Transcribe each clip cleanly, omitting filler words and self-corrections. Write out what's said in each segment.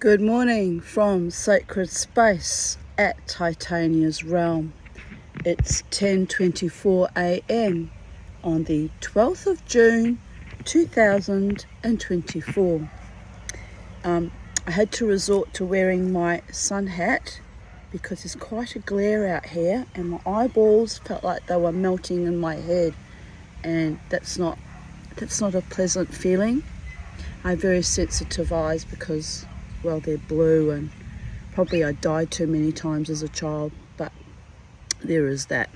Good morning from Sacred Space at Titania's Realm. It's 10:24 a.m. on the 12th of June 2024. I had to resort to wearing my sun hat because there's quite a glare out here and my eyeballs felt like they were melting in my head, and that's not a pleasant feeling. I have very sensitive eyes because, well, they're blue, and probably I died too many times as a child, but there is that.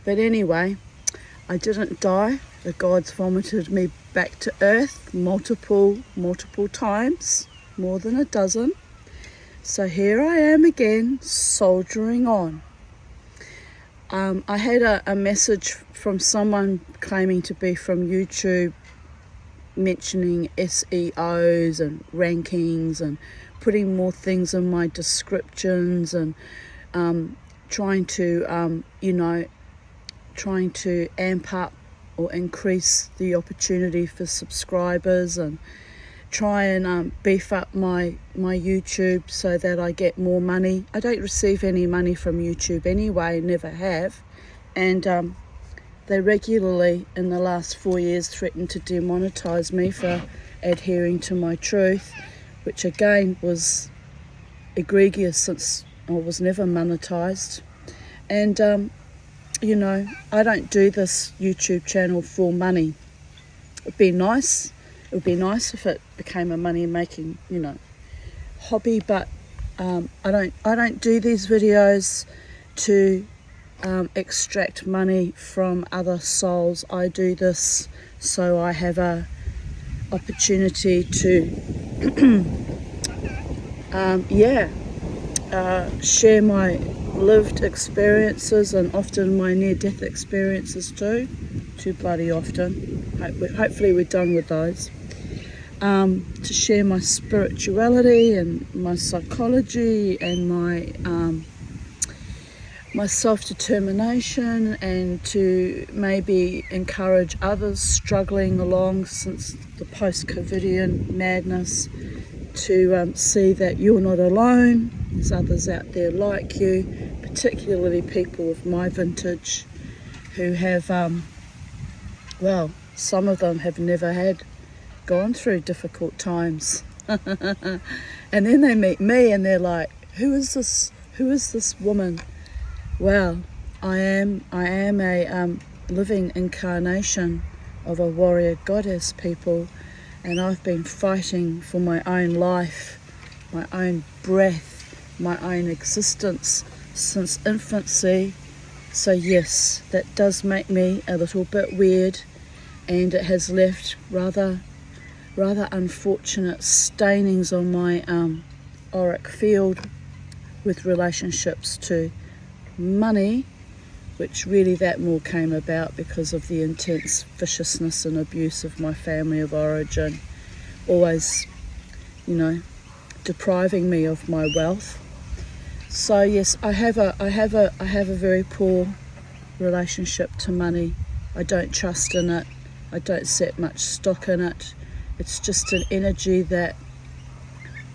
But anyway, I didn't die. The gods vomited me back to earth multiple times, more than a dozen. So here I am again, soldiering on. I had a message from someone claiming to be from YouTube, mentioning SEOs and rankings and putting more things in my descriptions and trying to amp up or increase the opportunity for subscribers and try and beef up my YouTube so that I get more money. I don't receive any money from YouTube anyway, never have, and they regularly in the last 4 years threatened to demonetize me for adhering to my truth, which again was egregious since I was never monetized. And I don't do this YouTube channel for money. It would be nice if it became a money making hobby, but I don't do these videos to extract money from other souls. I do this so I have a opportunity to share my lived experiences and often my near-death experiences too bloody often. Hopefully we're done with those. To share my spirituality and my psychology and my self-determination, and to maybe encourage others struggling along since the post-COVIDian madness to see that you're not alone. There's others out there like you, particularly people of my vintage who have, some of them have never gone through difficult times. And then they meet me and they're like, who is this woman? Well, I am a living incarnation of a warrior goddess, people, and I've been fighting for my own life, my own breath, my own existence since infancy. So yes, that does make me a little bit weird, and it has left rather unfortunate stainings on my auric field with relationships to money, which really that more came about because of the intense viciousness and abuse of my family of origin, always depriving me of my wealth. So yes, I have a very poor relationship to money. I don't trust in it. I don't set much stock in it. It's just an energy that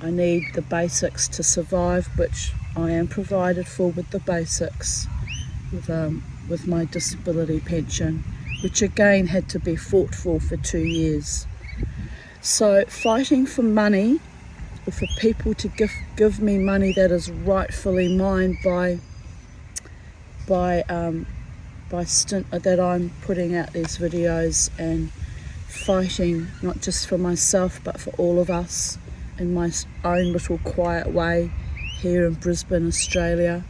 I need the basics to survive, which I am provided for with the basics, with my disability pension, which again had to be fought for 2 years. So fighting for money, or for people to give me money that is rightfully mine by stint that I'm putting out these videos and fighting not just for myself but for all of us in my own little quiet way here in Brisbane, Australia.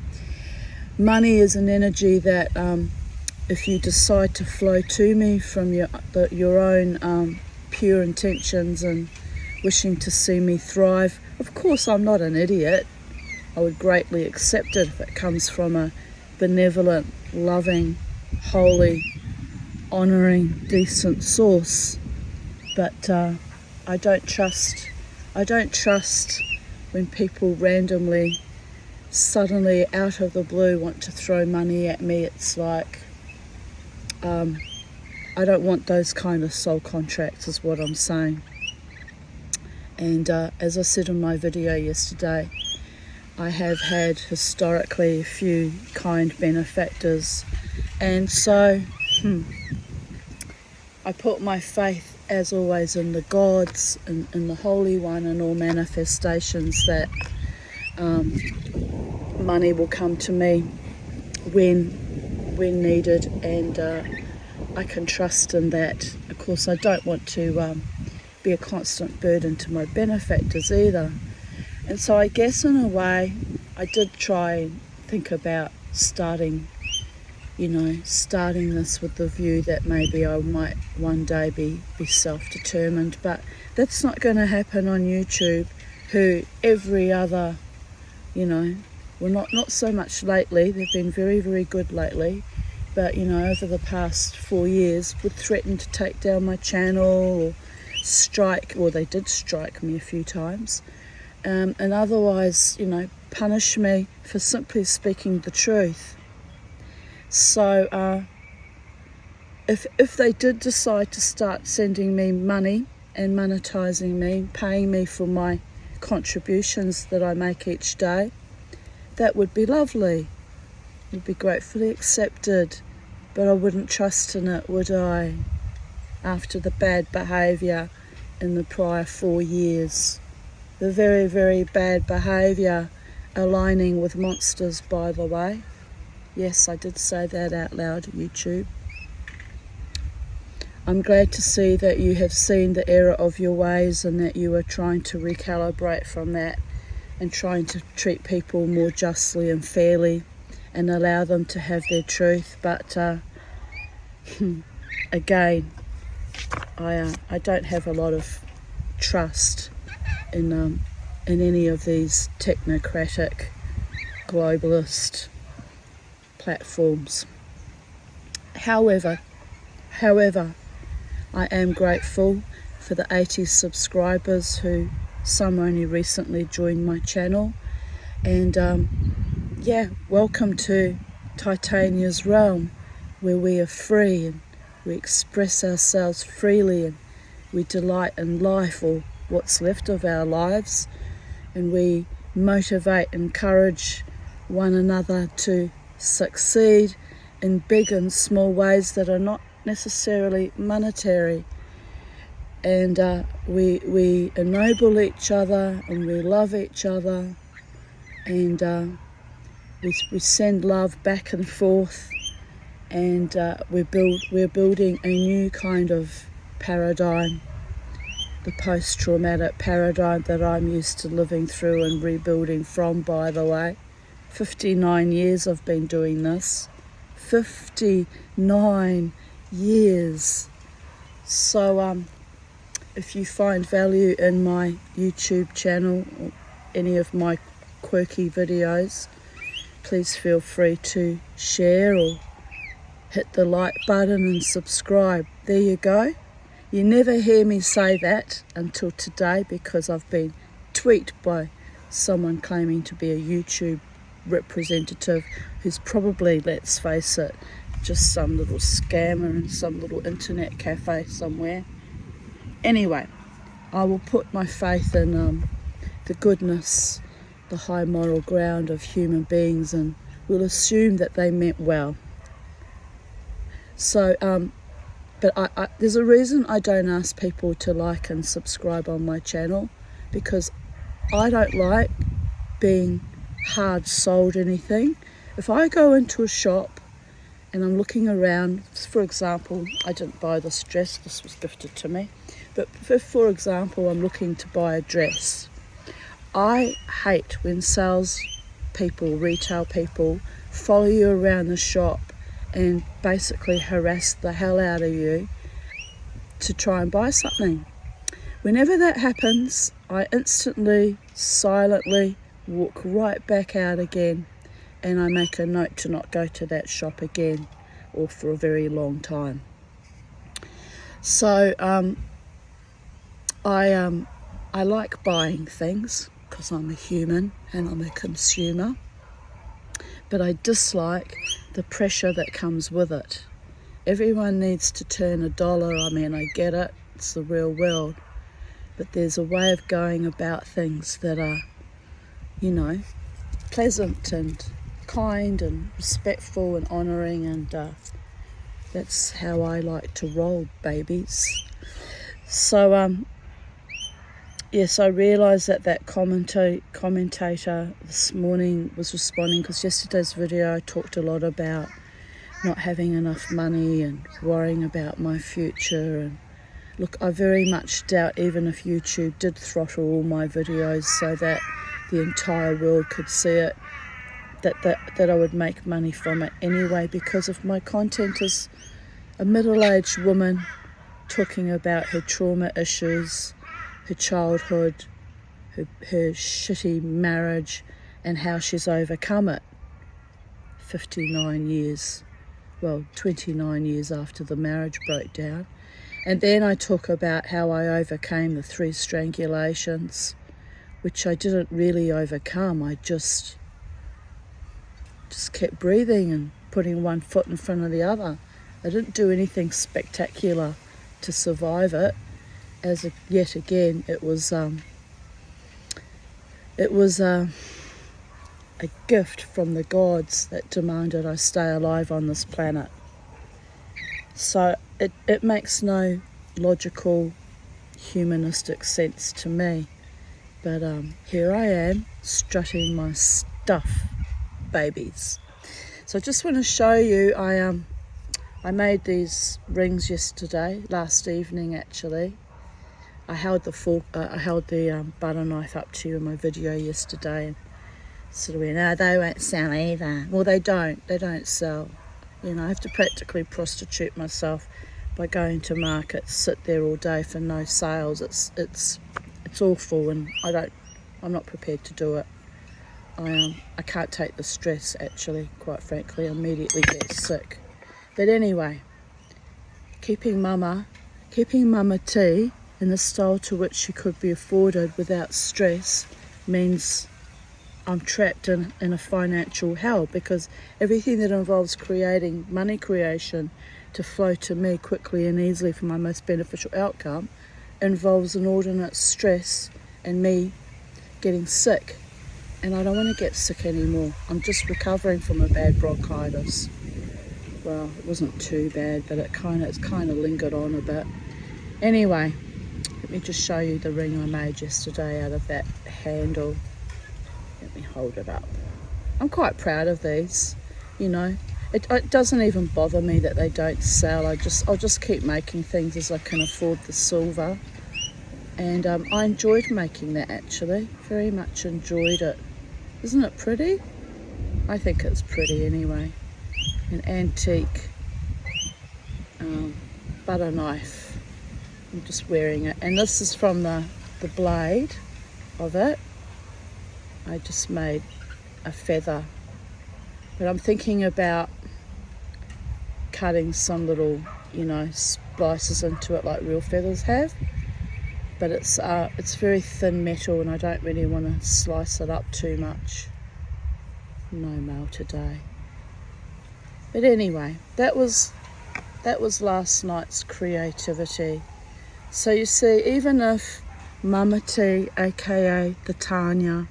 Money is an energy that if you decide to flow to me from your own pure intentions and wishing to see me thrive, of course I'm not an idiot. I would greatly accept it if it comes from a benevolent, loving, holy, honouring, decent source. But I don't trust when people randomly, suddenly out of the blue want to throw money at me. It's like I don't want those kind of soul contracts, is what I'm saying. And as I said in my video yesterday, I have had historically a few kind benefactors, and so I put my faith as always in the gods, in the Holy One, and all manifestations that money will come to me when needed, and I can trust in that. Of course, I don't want to be a constant burden to my benefactors either. And so I guess in a way I did try and think about starting this with the view that maybe I might one day be self-determined, but that's not going to happen on YouTube, who every other, well, not so much lately, they've been very, very good lately, but over the past 4 years would threaten to take down my channel or strike, or they did strike me a few times, and otherwise, punish me for simply speaking the truth. So if they did decide to start sending me money and monetizing me, paying me for my contributions that I make each day, that would be lovely, would be gratefully accepted, but I wouldn't trust in it, would I? After the bad behaviour in the prior 4 years, the very, very bad behaviour, aligning with monsters, by the way. Yes, I did say that out loud, YouTube. I'm glad to see that you have seen the error of your ways and that you are trying to recalibrate from that and trying to treat people more justly and fairly and allow them to have their truth. But again, I don't have a lot of trust in any of these technocratic, globalist platforms. However, I am grateful for the 80 subscribers who some only recently joined my channel, and welcome to Titania's realm, where we are free and we express ourselves freely and we delight in life, or what's left of our lives, and we motivate, encourage one another to succeed in big and small ways that are not necessarily monetary, and we ennoble each other and we love each other, and we send love back and forth, and we're building a new kind of paradigm, the post-traumatic paradigm that I'm used to living through and rebuilding from, by the way. 59 years I've been doing this. 59 years. So if you find value in my YouTube channel or any of my quirky videos, please feel free to share or hit the like button and subscribe. There you go. You never hear me say that until today, because I've been tweeted by someone claiming to be a YouTube representative who's probably, let's face it, just some little scammer in some little internet cafe somewhere. Anyway, I will put my faith in the goodness, the high moral ground of human beings, and will assume that they meant well. So but there's a reason I don't ask people to like and subscribe on my channel, because I don't like being hard sold anything. If I go into a shop and I'm looking around, for example, I didn't buy this dress, this was gifted to me, but if, for example, I'm looking to buy a dress, I hate when sales people, retail people, follow you around the shop and basically harass the hell out of you to try and buy something. Whenever that happens, I instantly, silently walk right back out again, and I make a note to not go to that shop again, or for a very long time. So I like buying things because I'm a human and I'm a consumer, but I dislike the pressure that comes with it. Everyone needs to turn a dollar. I mean, I get it, it's the real world, but there's a way of going about things that are, you know, pleasant and kind and respectful and honouring, and that's how I like to roll, babies. So yes, I realised that commentator this morning was responding, because yesterday's video I talked a lot about not having enough money and worrying about my future. And look, I very much doubt even if YouTube did throttle all my videos so that the entire world could see it, that I would make money from it anyway, because if my content is a middle-aged woman talking about her trauma issues, her childhood, her shitty marriage, and how she's overcome it 59 years, well, 29 years after the marriage broke down. And then I talk about how I overcame the 3 strangulations, which I didn't really overcome. I just kept breathing and putting one foot in front of the other. I didn't do anything spectacular to survive it. Yet again, it was a gift from the gods that demanded I stay alive on this planet. So it makes no logical, humanistic sense to me. But here I am, strutting my stuff, babies. So I just want to show you, I made these rings last evening actually. I held the butter knife up to you in my video yesterday, and sort of went, no, they won't sell either. Well, they don't sell. You know, I have to practically prostitute myself by going to markets, sit there all day for no sales. It's awful, and I'm not prepared to do it. I can't take the stress, actually, quite frankly. I immediately get sick. But anyway, keeping Mama tea in the style to which she could be afforded without stress means I'm trapped in a financial hell, because everything that involves creating money creation to flow to me quickly and easily for my most beneficial outcome involves inordinate stress and me getting sick. And I don't want to get sick anymore. I'm just recovering from a bad bronchitis. Well, it wasn't too bad, but it's kind of lingered on a bit. Anyway, let me just show you the ring I made yesterday out of that handle. Let me hold it up. I'm quite proud of these, you know. It doesn't even bother me that they don't sell. I'll just keep making things as I can afford the silver. And I enjoyed making that, actually. Very much enjoyed it. Isn't it pretty? I think it's pretty anyway. An antique butter knife. I'm just wearing it, and this is from the blade of it. I just made a feather, but I'm thinking about cutting some little, you know, splices into it like real feathers have, but it's very thin metal, and I don't really want to slice it up too much. No mail today. But anyway, that was last night's creativity. So you see, even if Mama T, aka the Tanya,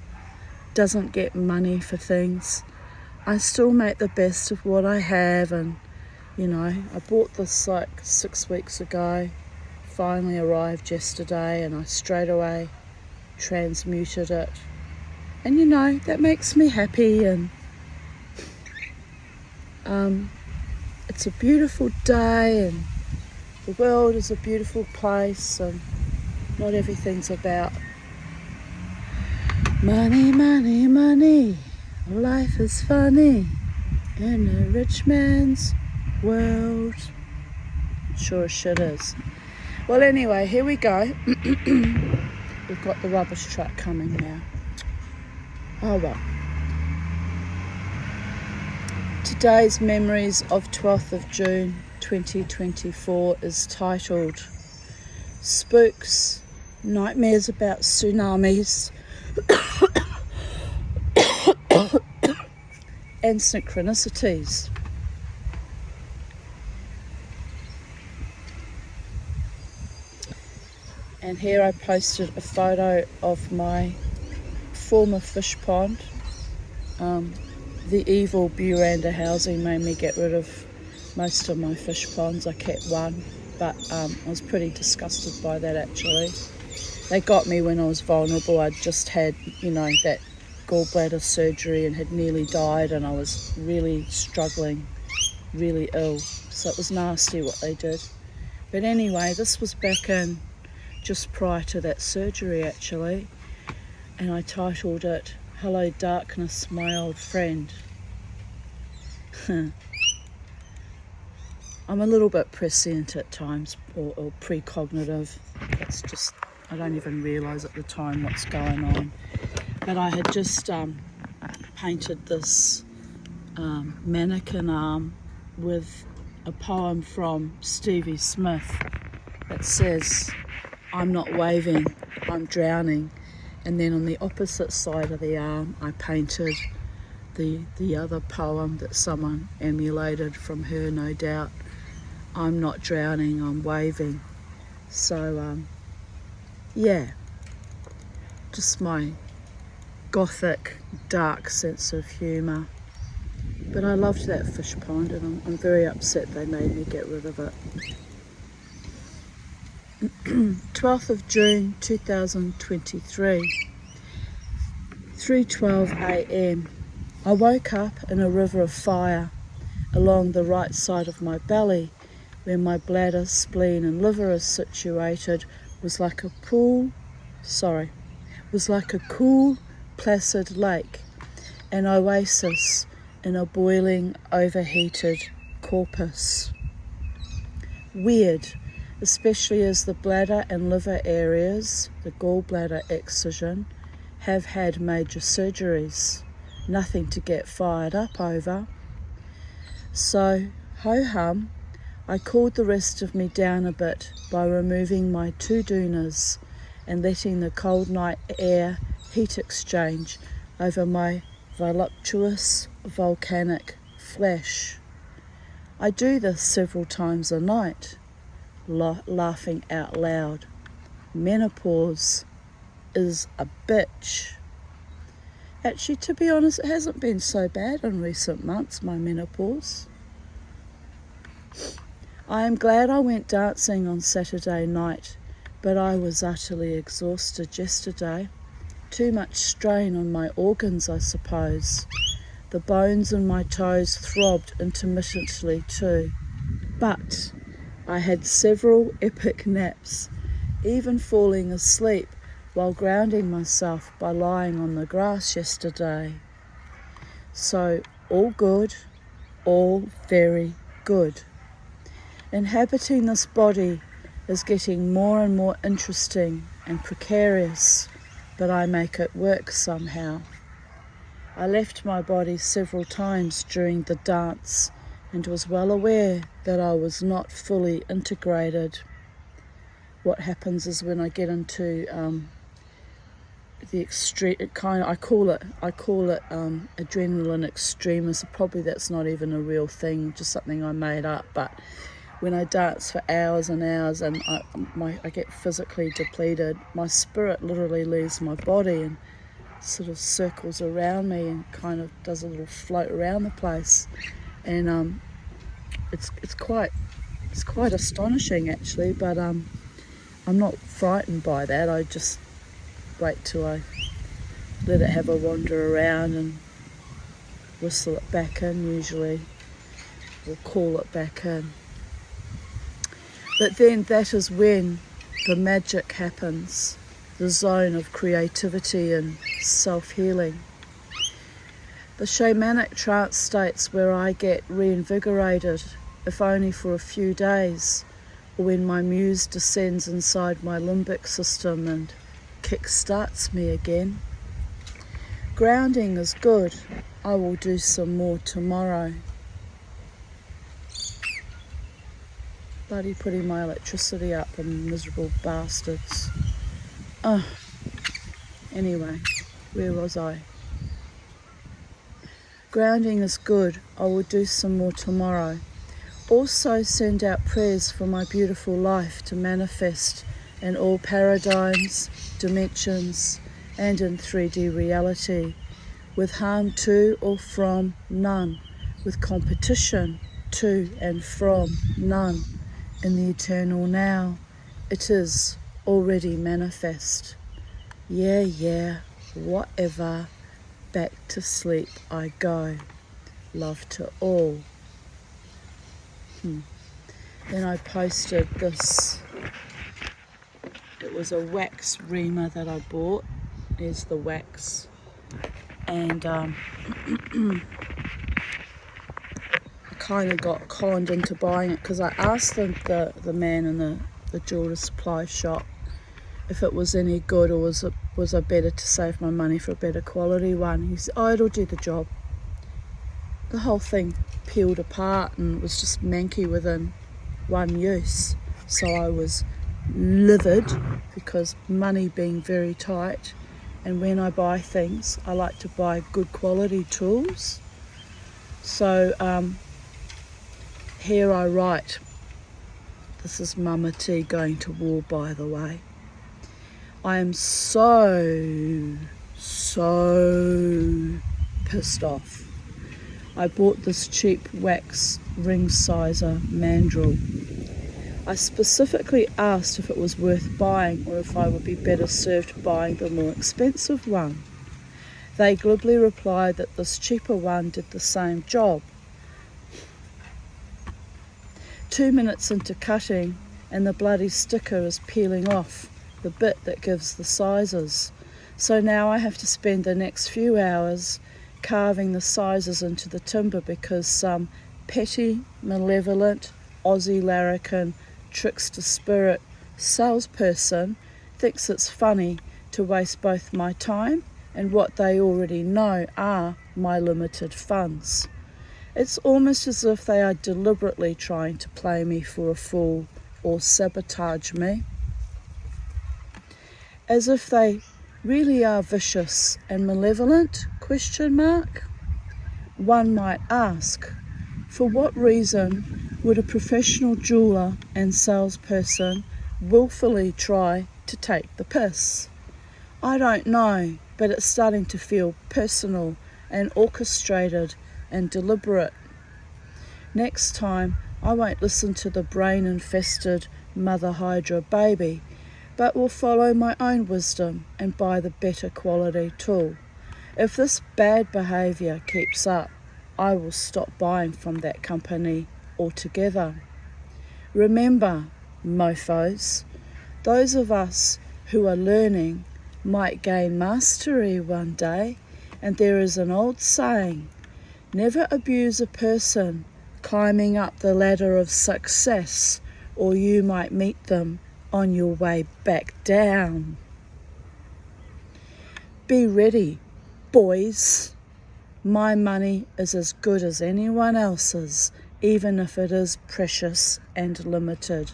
doesn't get money for things, I still make the best of what I have. And you know, I bought this like 6 weeks ago, finally arrived yesterday, and I straight away transmuted it, and you know, that makes me happy. And it's a beautiful day, and the world is a beautiful place, and not everything's about money, money, money. Life is funny in a rich man's world. Sure as shit is. Well, anyway, here we go. We've got the rubbish truck coming now. Oh well. Today's Memories of 12th of June 2024 is titled Spooks, Nightmares About Tsunamis and Synchronicities. And here I posted a photo of my former fish pond. The evil Buranda housing made me get rid of most of my fish ponds. I kept one, but I was pretty disgusted by that actually. They got me when I was vulnerable. I'd just had, that gallbladder surgery and had nearly died, and I was really struggling, really ill. So it was nasty what they did. But anyway, this was back in just prior to that surgery actually, and I titled it, "Hello Darkness, My Old Friend." I'm a little bit prescient at times, or precognitive. It's just, I don't even realise at the time what's going on. But I had just painted this mannequin arm with a poem from Stevie Smith that says, "I'm not waving, I'm drowning." And then on the opposite side of the arm, I painted the other poem that someone emulated from her, no doubt. "I'm not drowning, I'm waving." So, yeah, just my gothic, dark sense of humour. But I loved that fish pond, and I'm very upset they made me get rid of it. 12th of June 2023, 3:12 a.m. I woke up in a river of fire along the right side of my belly, where my bladder, spleen and liver is situated, was like a cool, placid lake, an oasis in a boiling, overheated corpus. Weird, especially as the bladder and liver areas, the gallbladder excision, have had major surgeries. Nothing to get fired up over. So, ho-hum, I cooled the rest of me down a bit by removing my two doonas and letting the cold night air heat exchange over my voluptuous volcanic flesh. I do this several times a night, laughing out loud. Menopause is a bitch. Actually, to be honest, it hasn't been so bad in recent months, my menopause. I am glad I went dancing on Saturday night, but I was utterly exhausted yesterday. Too much strain on my organs, I suppose. The bones in my toes throbbed intermittently too. But I had several epic naps, even falling asleep while grounding myself by lying on the grass yesterday. So all good, all very good. Inhabiting this body is getting more and more interesting and precarious, but I make it work somehow. I left my body several times during the dance and was well aware that I was not fully integrated. What happens is when I get into the extreme, I call it adrenaline extremis. Probably that's not even a real thing, just something I made up. But when I dance for hours and hours and I get physically depleted, my spirit literally leaves my body and sort of circles around me and kind of does a little float around the place, and it's quite astonishing actually. But I'm not frightened by that. I just wait till I let it have a wander around and whistle it back in usually, or call it back in. But then that is when the magic happens, the zone of creativity and self-healing. The shamanic trance states where I get reinvigorated, if only for a few days, or when my muse descends inside my limbic system and kick-starts me again. Grounding is good. I will do some more tomorrow. Bloody putting my electricity up, and miserable bastards. Anyway, where was I? Grounding is good. I will do some more tomorrow. Also send out prayers for my beautiful life to manifest in all paradigms, dimensions, and in 3D reality, with harm to or from none, with competition to and from none, in the eternal now. It is already manifest. Yeah, whatever. Back to sleep I go. Love to all. Then I posted this. It was a wax reamer that I bought. There's the wax. And I kind of got conned into buying it because I asked the man in the jeweler supply shop if it was any good, or was I better to save my money for a better quality one. He said, oh, it'll do the job. The whole thing peeled apart and was just manky within one use. So I was livid, because money being very tight, and when I buy things I like to buy good quality tools. So here I write, this is Mama T going to war, by the way. I am so pissed off. I bought this cheap wax ring sizer mandrel. I specifically asked if it was worth buying, or if I would be better served buying the more expensive one. They glibly replied that this cheaper one did the same job. 2 minutes into cutting and the bloody sticker is peeling off the bit that gives the sizes. So now I have to spend the next few hours carving the sizes into the timber, because some petty, malevolent, Aussie larrikin, trickster spirit salesperson thinks it's funny to waste both my time and what they already know are my limited funds. It's almost as if they are deliberately trying to play me for a fool or sabotage me. As if they really are vicious and malevolent, ? One might ask, for what reason would a professional jeweler and salesperson willfully try to take the piss? I don't know, but it's starting to feel personal and orchestrated and deliberate. Next time, I won't listen to the brain-infested Mother Hydra baby, but will follow my own wisdom and buy the better quality tool. If this bad behaviour keeps up, I will stop buying from that company altogether. Remember, mofos, those of us who are learning might gain mastery one day, and there is an old saying, never abuse a person climbing up the ladder of success, or you might meet them on your way back down. Be ready, boys. My money is as good as anyone else's, even if it is precious and limited.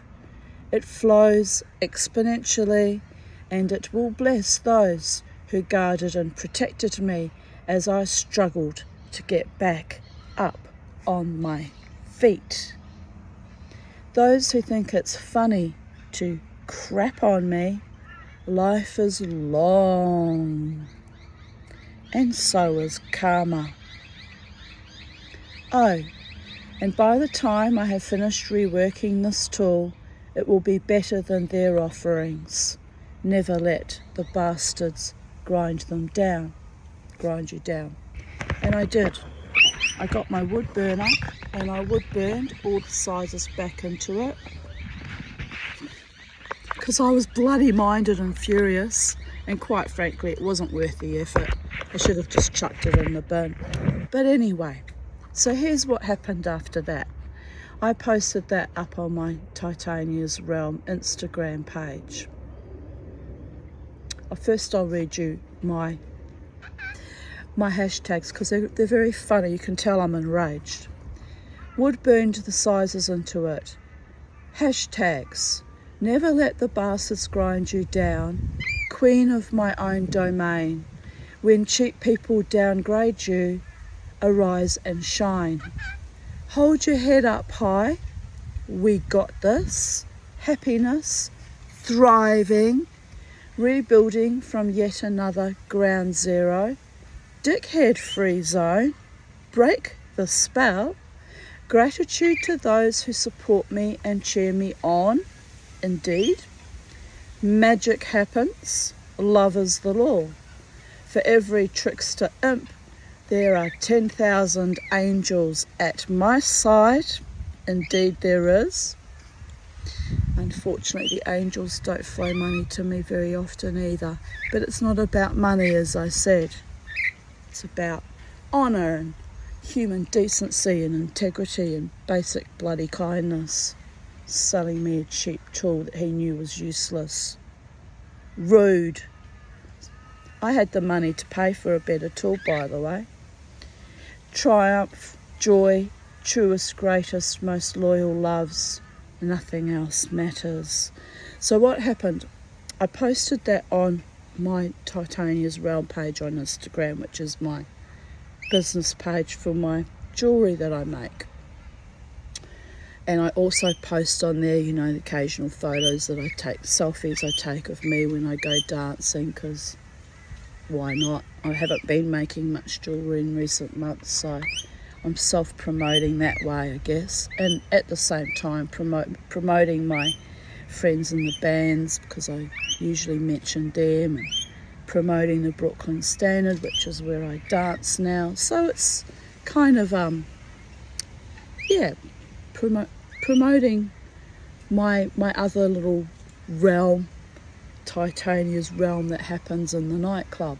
It flows exponentially, and it will bless those who guarded and protected me as I struggled to get back up on my feet. Those who think it's funny to crap on me, life is long, and so is karma. Oh, and by the time I have finished reworking this tool, it will be better than their offerings. Never let the bastards grind you down. And I did. I got my wood burner and I wood burned all the sizes back into it, because I was bloody minded and furious, and quite frankly it wasn't worth the effort. I should have just chucked it in the bin. But anyway, so here's what happened after that. I posted that up on my Titania's Realm Instagram page. First I'll read you my hashtags, because they're very funny. You can tell I'm enraged. Wood burned the sizes into it. Hashtags. Never let the bastards grind you down. Queen of my own domain. When cheap people downgrade you, arise and shine. Hold your head up high. We got this. Happiness. thriving, rebuilding from yet another ground zero, dickhead free zone, break the spell, gratitude to those who support me and cheer me on, indeed, magic happens, love is the law. For every trickster imp, there are 10,000 angels at my side, indeed there is. Unfortunately, the angels don't flow money to me very often either. But it's not about money, as I said. It's about honour and human decency and integrity and basic bloody kindness. Selling me a cheap tool that he knew was useless. Rude. I had the money to pay for a better tool, by the way. Triumph, joy, truest, greatest, most loyal loves. Nothing else matters. So what happened? I posted that on my Titania's Realm page on Instagram, which is my business page for my jewellery that I make. And I also post on there, the occasional photos that I take, selfies I take of me when I go dancing, because why not? I haven't been making much jewellery in recent months, so I'm self-promoting that way, I guess, and at the same time promoting my friends in the bands, because I usually mention them, and promoting the Brooklyn Standard, which is where I dance now. So it's kind of promoting my other little realm, Titania's realm, that happens in the nightclub,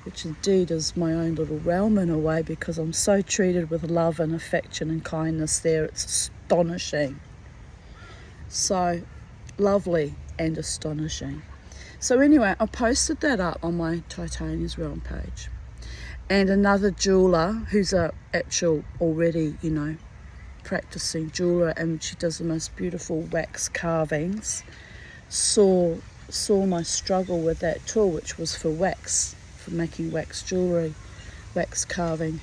which indeed is my own little realm in a way, because I'm so treated with love and affection and kindness there. It's astonishing. So lovely and astonishing. So anyway, I posted that up on my Titania's Realm page. And another jeweller, who's a actual already, practicing jeweller, and she does the most beautiful wax carvings, saw my struggle with that tool, which was for wax, for making wax jewellery, wax carving,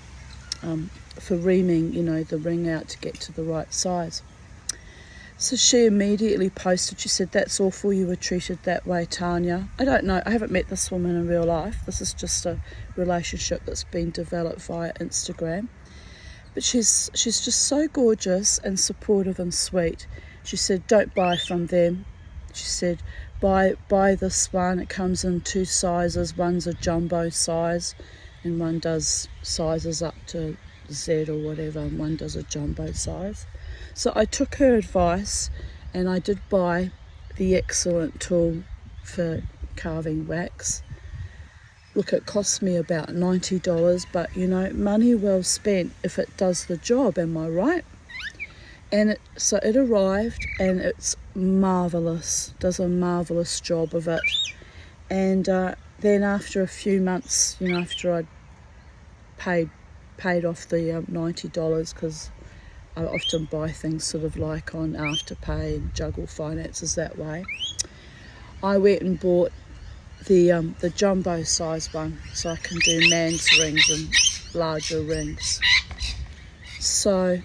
for reaming, the ring out to get to the right size. So she immediately posted, she said, "That's awful, you were treated that way, Tanya." I don't know, I haven't met this woman in real life. This is just a relationship that's been developed via Instagram. But she's just so gorgeous and supportive and sweet. She said, "Don't buy from them." She said, buy this one. It comes in 2 sizes. One's a jumbo size, and one does sizes up to Z or whatever, and one does a jumbo size. So I took her advice, and I did buy the excellent tool for carving wax. Look, it cost me about $90, but money well spent if it does the job, am I right? And so it arrived, and it's marvellous, does a marvellous job of it. And then after a few months, after I'd paid off the $90, because I often buy things sort of like on Afterpay and juggle finances that way, I went and bought the jumbo size one, so I can do man's rings and larger rings. So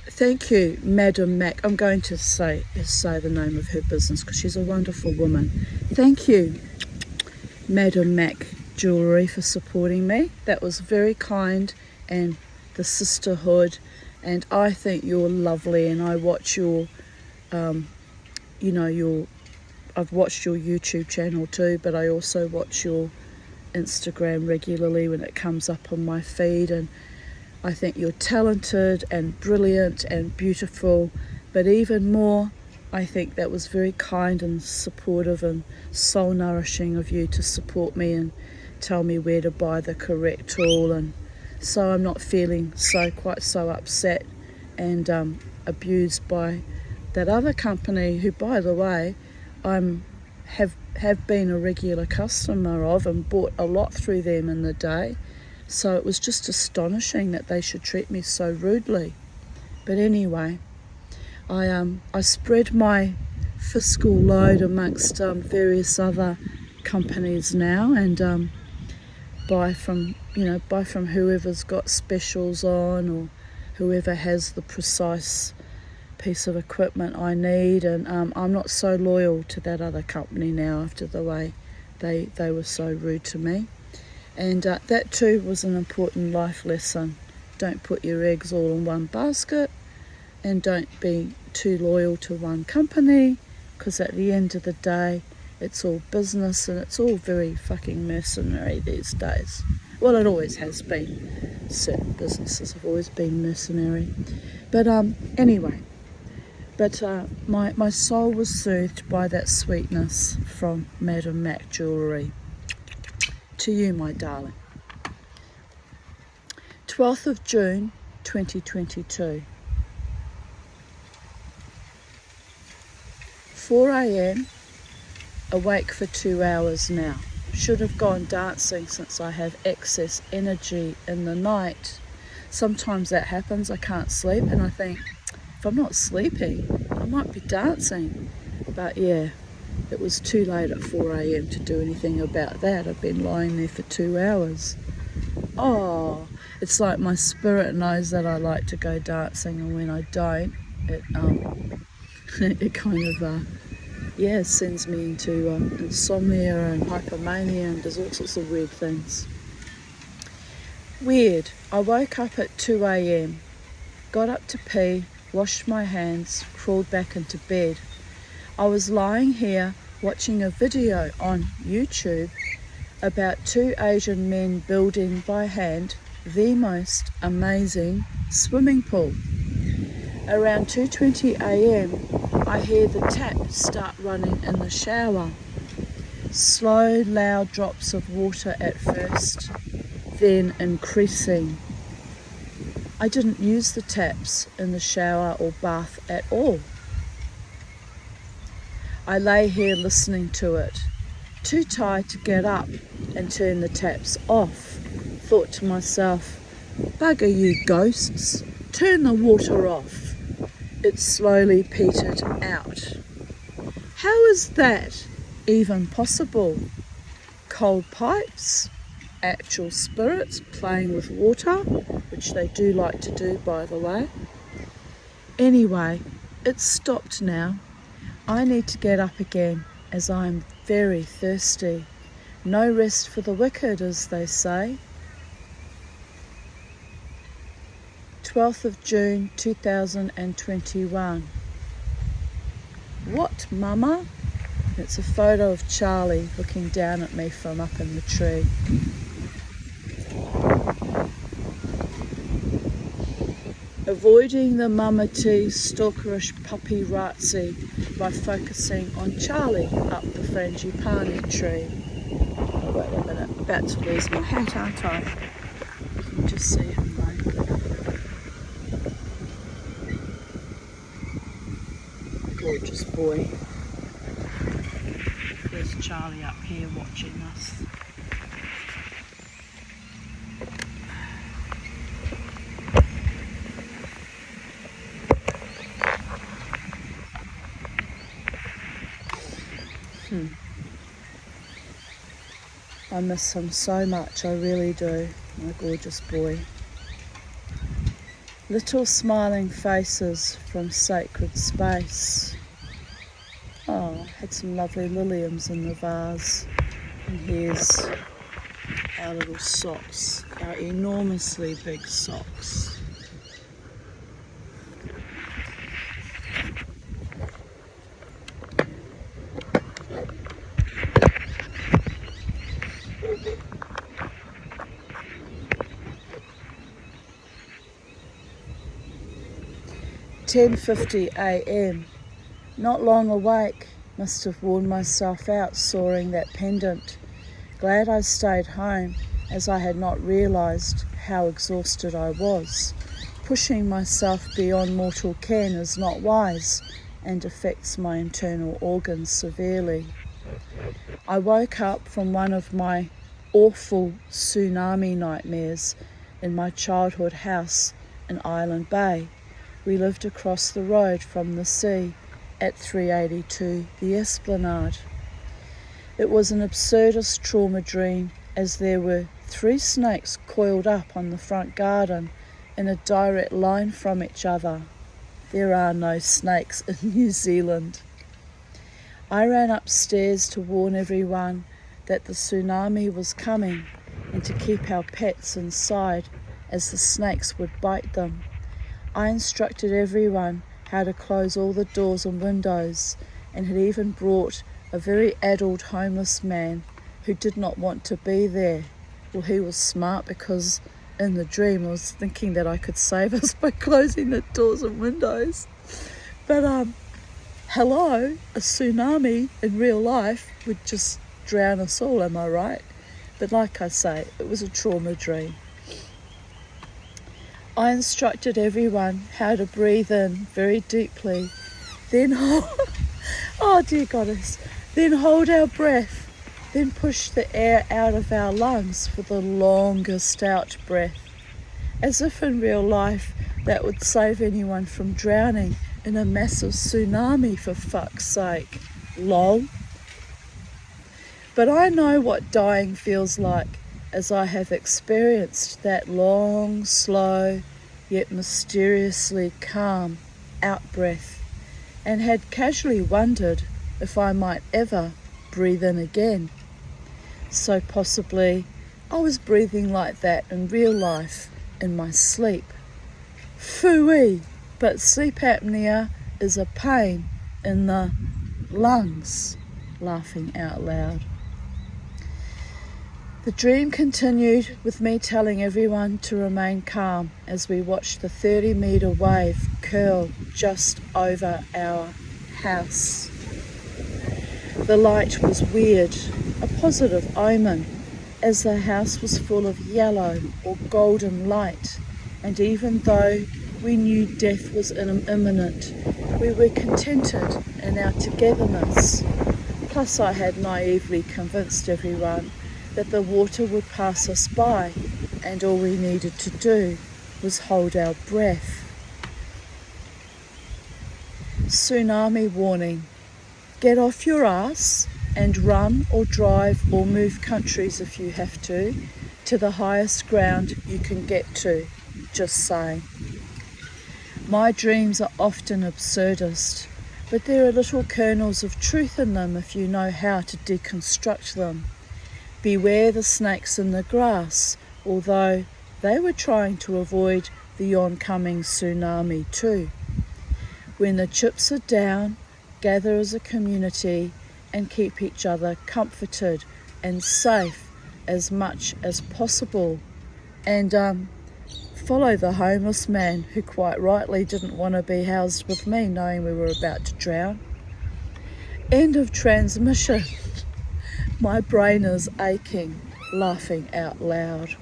thank you, Madam Mac. I'm going to say the name of her business, because she's a wonderful woman. Thank you, Madam Mac Jewellery, for supporting me. That was very kind, and the sisterhood, and I think you're lovely, and I watch your I've watched your YouTube channel too, but I also watch your Instagram regularly when it comes up on my feed, and I think you're talented and brilliant and beautiful, but even more, I think that was very kind and supportive and soul nourishing of you to support me and tell me where to buy the correct tool, and so I'm not feeling quite so upset and abused by that other company, who, by the way, have been a regular customer of and bought a lot through them in the day. So it was just astonishing that they should treat me so rudely. But anyway, I spread my fiscal load amongst various other companies now, and buy from whoever's got specials on, or whoever has the precise piece of equipment I need, and I'm not so loyal to that other company now after the way they were so rude to me. And that too was an important life lesson. Don't put your eggs all in one basket, and don't be too loyal to one company, because at the end of the day it's all business, and it's all very fucking mercenary these days. Well, it always has been. Certain businesses have always been mercenary. But anyway, my soul was soothed by that sweetness from Madame Mac Jewellery. To you, my darling. 12th of June 2022. 4 a.m, awake for 2 hours now. Should have gone dancing since I have excess energy in the night. Sometimes that happens, I can't sleep, and I think, if I'm not sleeping, I might be dancing. But yeah, it was too late at 4 a.m. to do anything about that. I've been lying there for 2 hours. Oh, it's like my spirit knows that I like to go dancing, and when I don't, it it kind of sends me into insomnia and hypomania, and does all sorts of weird things. Weird. I woke up at 2 a.m, got up to pee, washed my hands, crawled back into bed. I was lying here watching a video on YouTube about 2 Asian men building by hand the most amazing swimming pool. Around 2:20 a.m, I hear the tap start running in the shower. Slow, loud drops of water at first, then increasing. I didn't use the taps in the shower or bath at all. I lay here listening to it, too tired to get up and turn the taps off. Thought to myself, bugger you ghosts, turn the water off. It slowly petered out. How is that even possible? Cold pipes? Actual spirits playing with water, which they do like to do, by the way. Anyway, it's stopped now. I need to get up again, as I am very thirsty. No rest for the wicked, as they say. 12th of June 2021. What, Mama? It's a photo of Charlie looking down at me from up in the tree. Avoiding the Mama T stalkerish paparazzi by focusing on Charlie up the frangipani tree. Oh, wait a minute, about to lose my hat, aren't I? You can just see him though. Gorgeous boy. There's Charlie up here watching us. I miss him so much, I really do, my gorgeous boy. Little smiling faces from sacred space. Oh, had some lovely liliums in the vase. And here's our little socks, our enormously big socks. "10:50 a.m. Not long awake. Must have worn myself out soaring that pendant. Glad I stayed home, as I had not realised how exhausted I was. Pushing myself beyond mortal ken is not wise and affects my internal organs severely. I woke up from one of my awful tsunami nightmares in my childhood house in Island Bay. We lived across the road from the sea at 382 the Esplanade. It was an absurdist trauma dream, as there were 3 snakes coiled up on the front garden in a direct line from each other. there are no snakes in New Zealand. I ran upstairs to warn everyone that the tsunami was coming and to keep our pets inside as the snakes would bite them. I instructed everyone how to close all the doors and windows and had even brought a very addled homeless man who did not want to be there. Well, he was smart because in the dream I was thinking that I could save us by closing the doors and windows. But hello, a tsunami in real life would just drown us all, am I right? But like I say, it was a trauma dream. I instructed everyone how to breathe in very deeply, then oh dear goddess, then hold our breath, then push the air out of our lungs for the longest out breath. As if in real life that would save anyone from drowning in a massive tsunami, for fuck's sake. Lol. But I know what dying feels like, as I have experienced that long, slow, yet mysteriously calm out-breath, and had casually wondered if I might ever breathe in again. So possibly I was breathing like that in real life in my sleep. Phooey, but sleep apnea is a pain in the lungs, laughing out loud. The dream continued with me telling everyone to remain calm as we watched the 30-metre wave curl just over our house. The light was weird, a positive omen, as the house was full of yellow or golden light, and even though we knew death was imminent, we were contented in our togetherness. Plus I had naively convinced everyone that the water would pass us by and all we needed to do was hold our breath. Tsunami warning. Get off your ass and run or drive or move countries if you have to the highest ground you can get to. Just saying. My dreams are often absurdist, but there are little kernels of truth in them if you know how to deconstruct them. Beware the snakes in the grass, although they were trying to avoid the oncoming tsunami too. When the chips are down, gather as a community and keep each other comforted and safe as much as possible. And follow the homeless man who quite rightly didn't want to be housed with me knowing we were about to drown. End of transmission. My brain is aching, laughing out loud.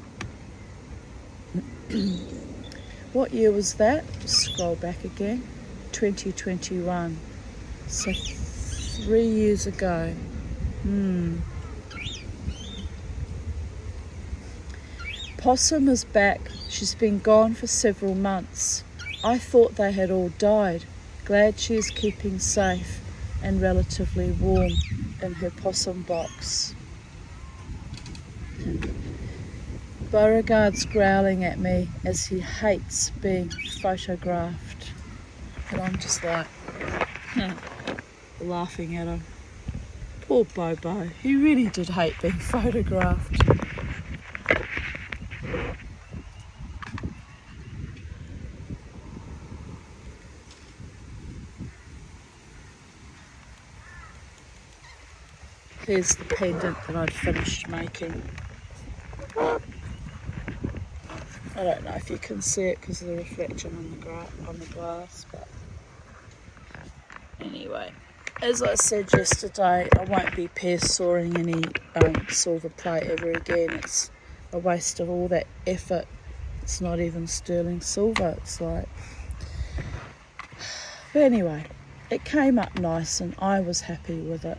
What year was that? Scroll back again. 2021. So 3 years ago. Possum is back. She's been gone for several months. I thought they had all died. Glad she is keeping safe and relatively warm in her possum box. Beauregard's growling at me as he hates being photographed. And I'm just like, laughing at him. Poor Bobo, he really did hate being photographed. Here's the pendant that I'd finished making. I don't know if you can see it because of the reflection on the glass, but anyway. As I said yesterday, I won't be sawing any silver plate ever again. It's a waste of all that effort. It's not even sterling silver, it's like. But anyway, it came up nice and I was happy with it.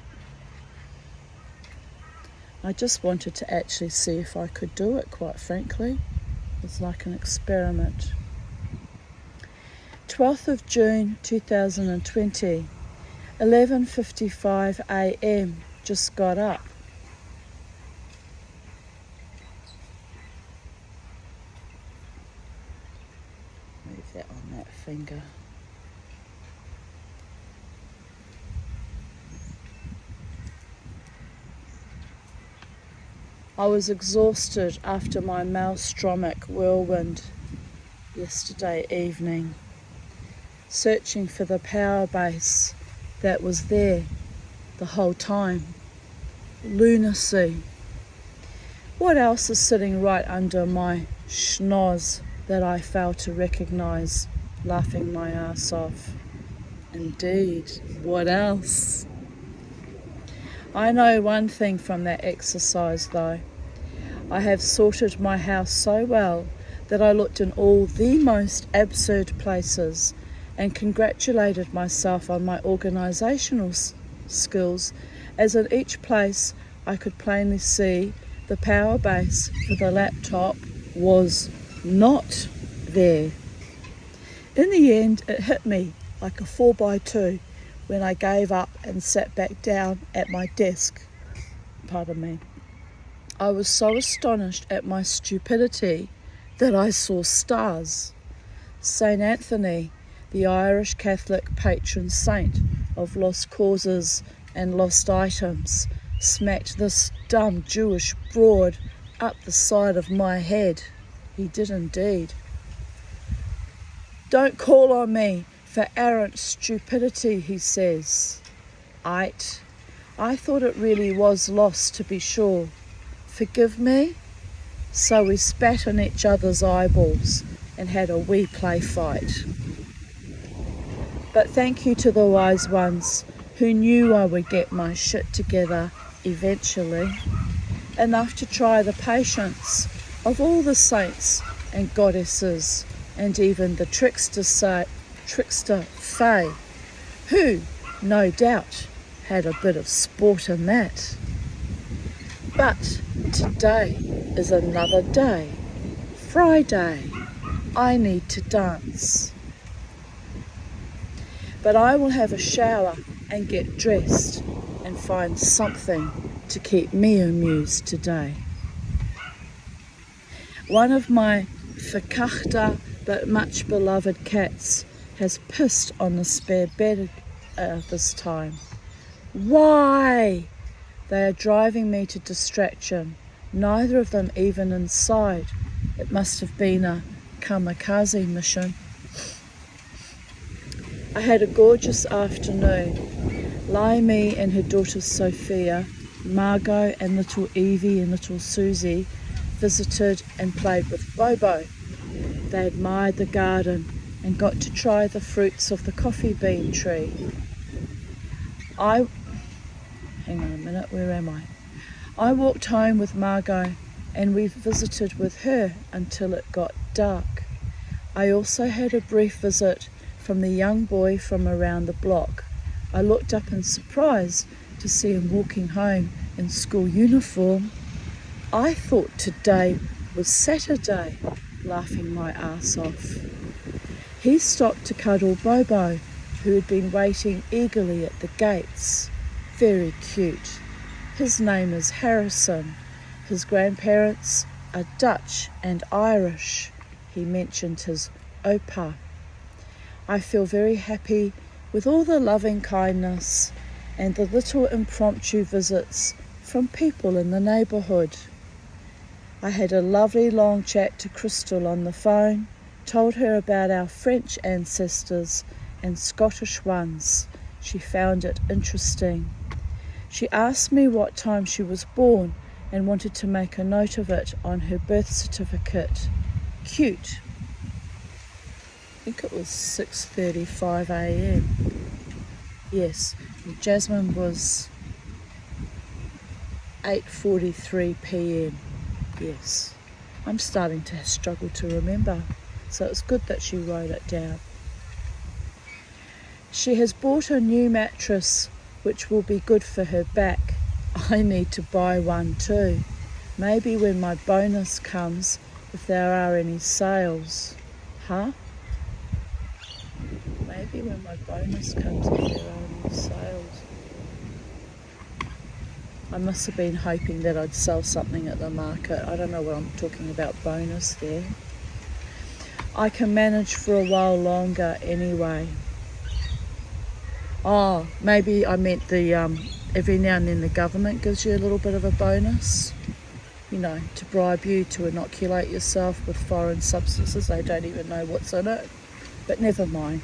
I just wanted to actually see if I could do it, quite frankly. It was like an experiment. 12th of June 2020, 11:55 a.m, just got up. Move that on that finger. I was exhausted after my maelstrom-ic whirlwind yesterday evening, searching for the power base that was there the whole time. Lunacy. What else is sitting right under my schnoz that I fail to recognise, laughing my ass off? Indeed, what else? I know one thing from that exercise though. I have sorted my house so well that I looked in all the most absurd places and congratulated myself on my organisational skills, as in each place I could plainly see the power base for the laptop was not there. In the end, it hit me like a 4x2 when I gave up and sat back down at my desk. Pardon me. I was so astonished at my stupidity that I saw stars. St. Anthony, the Irish Catholic patron saint of lost causes and lost items, smacked this dumb Jewish broad up the side of my head. He did indeed. Don't call on me for arrant stupidity, he says. I thought it really was lost, to be sure. Forgive me? So we spat on each other's eyeballs and had a wee play fight. But thank you to the wise ones who knew I would get my shit together eventually, enough to try the patience of all the saints and goddesses and even the trickster Fae, who, no doubt, had a bit of sport in that. But today is another day. Friday. I need to dance. But I will have a shower and get dressed and find something to keep me amused today. One of my verkachte but much beloved cats has pissed on the spare bed this time. Why? They are driving me to distraction, neither of them even inside. It must have been a kamikaze mission. I had a gorgeous afternoon. Laimi and her daughter Sophia, Margot and little Evie and little Susie visited and played with Bobo. They admired the garden and got to try the fruits of the coffee bean tree. Hang on a minute, where am I? I walked home with Margot and we visited with her until it got dark. I also had a brief visit from the young boy from around the block. I looked up in surprise to see him walking home in school uniform. I thought today was Saturday, laughing my ass off. He stopped to cuddle Bobo, who had been waiting eagerly at the gates. Very cute. His name is Harrison. His grandparents are Dutch and Irish. He mentioned his opa. I feel very happy with all the loving kindness and the little impromptu visits from people in the neighbourhood. I had a lovely long chat to Crystal on the phone, told her about our French ancestors and Scottish ones. She found it interesting. She asked me what time she was born and wanted to make a note of it on her birth certificate. Cute. I think it was 6:35 a.m. Yes, Jasmine was 8:43 p.m. Yes, I'm starting to struggle to remember, so it's good that she wrote it down. She has bought a new mattress which will be good for her back. I need to buy one too. Maybe when my bonus comes, if there are any sales. Huh? Maybe when my bonus comes, if there are any sales. I must have been hoping that I'd sell something at the market. I don't know what I'm talking about bonus there. I can manage for a while longer anyway. Oh, maybe I meant the every now and then the government gives you a little bit of a bonus. to bribe you to inoculate yourself with foreign substances. They don't even know what's in it. But never mind.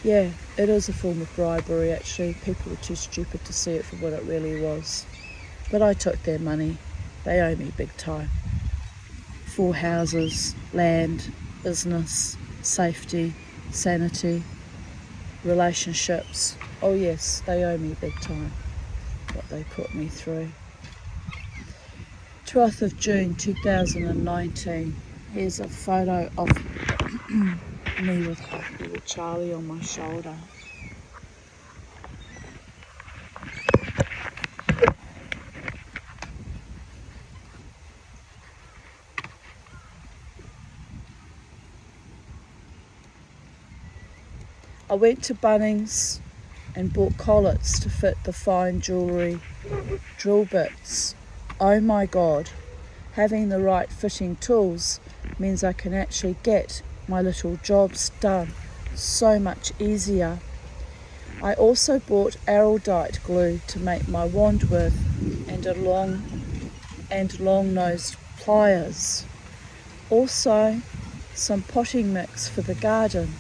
Yeah, it is a form of bribery actually. People are too stupid to see it for what it really was. But I took their money. They owe me big time. 4 houses, land, business, safety, sanity, relationships. Oh yes, they owe me big time, what they put me through. 12th of June 2019. Here's a photo of me with little Charlie on my shoulder. I went to Bunnings and bought collets to fit the fine jewellery drill bits. Oh my God, having the right fitting tools means I can actually get my little jobs done so much easier. I also bought araldite glue to make my wand with and long-nosed pliers. Also some potting mix for the garden.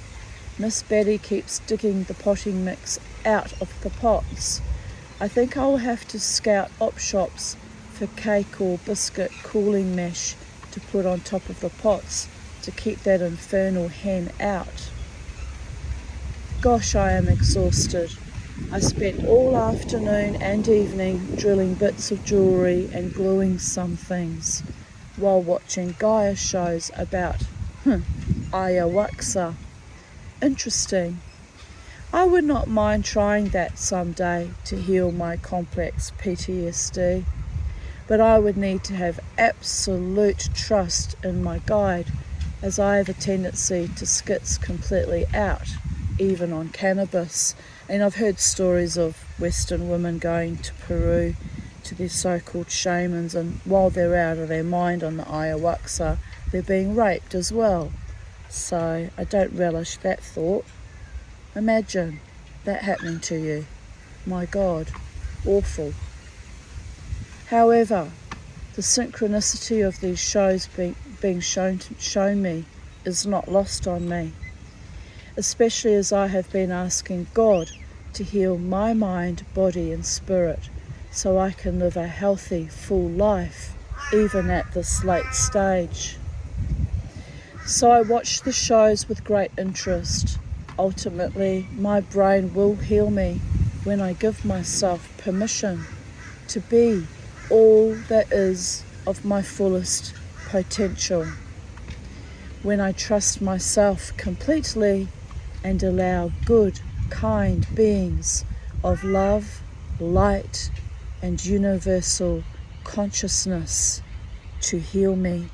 Miss Betty keeps digging the potting mix out of the pots. I think I'll have to scout op shops for cake or biscuit cooling mesh to put on top of the pots to keep that infernal hen out. Gosh, I am exhausted. I spent all afternoon and evening drilling bits of jewellery and gluing some things while watching Gaia shows about ayahuasca. Interesting. I would not mind trying that someday to heal my complex PTSD, but I would need to have absolute trust in my guide, as I have a tendency to skits completely out, even on cannabis. And I've heard stories of Western women going to Peru to their so-called shamans, and while they're out of their mind on the ayahuasca, they're being raped as well. So I don't relish that thought. Imagine that happening to you. My God, awful. However, the synchronicity of these shows being shown me is not lost on me, especially as I have been asking God to heal my mind, body and spirit so I can live a healthy, full life, even at this late stage. So I watch the shows with great interest. Ultimately, my brain will heal me when I give myself permission to be all that is of my fullest potential. When I trust myself completely and allow good, kind beings of love, light, and universal consciousness to heal me.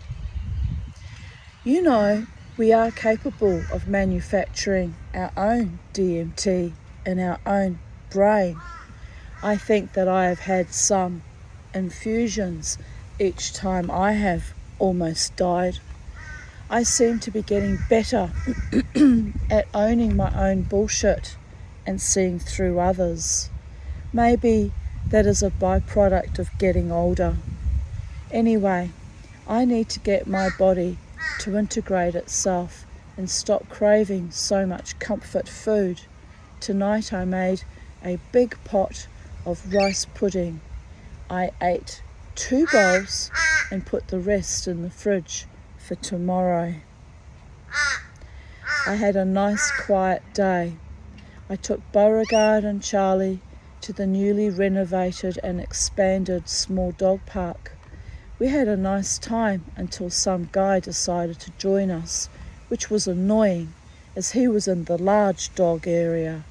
We are capable of manufacturing our own DMT in our own brain. I think that I have had some infusions each time I have almost died. I seem to be getting better at owning my own bullshit and seeing through others. Maybe that is a byproduct of getting older. Anyway, I need to get my body to integrate itself and stop craving so much comfort food. Tonight I made a big pot of rice pudding. I ate 2 bowls and put the rest in the fridge for tomorrow. I had a nice quiet day. I took Beauregard and Charlie to the newly renovated and expanded small dog park. We had a nice time until some guy decided to join us, which was annoying as he was in the large dog area.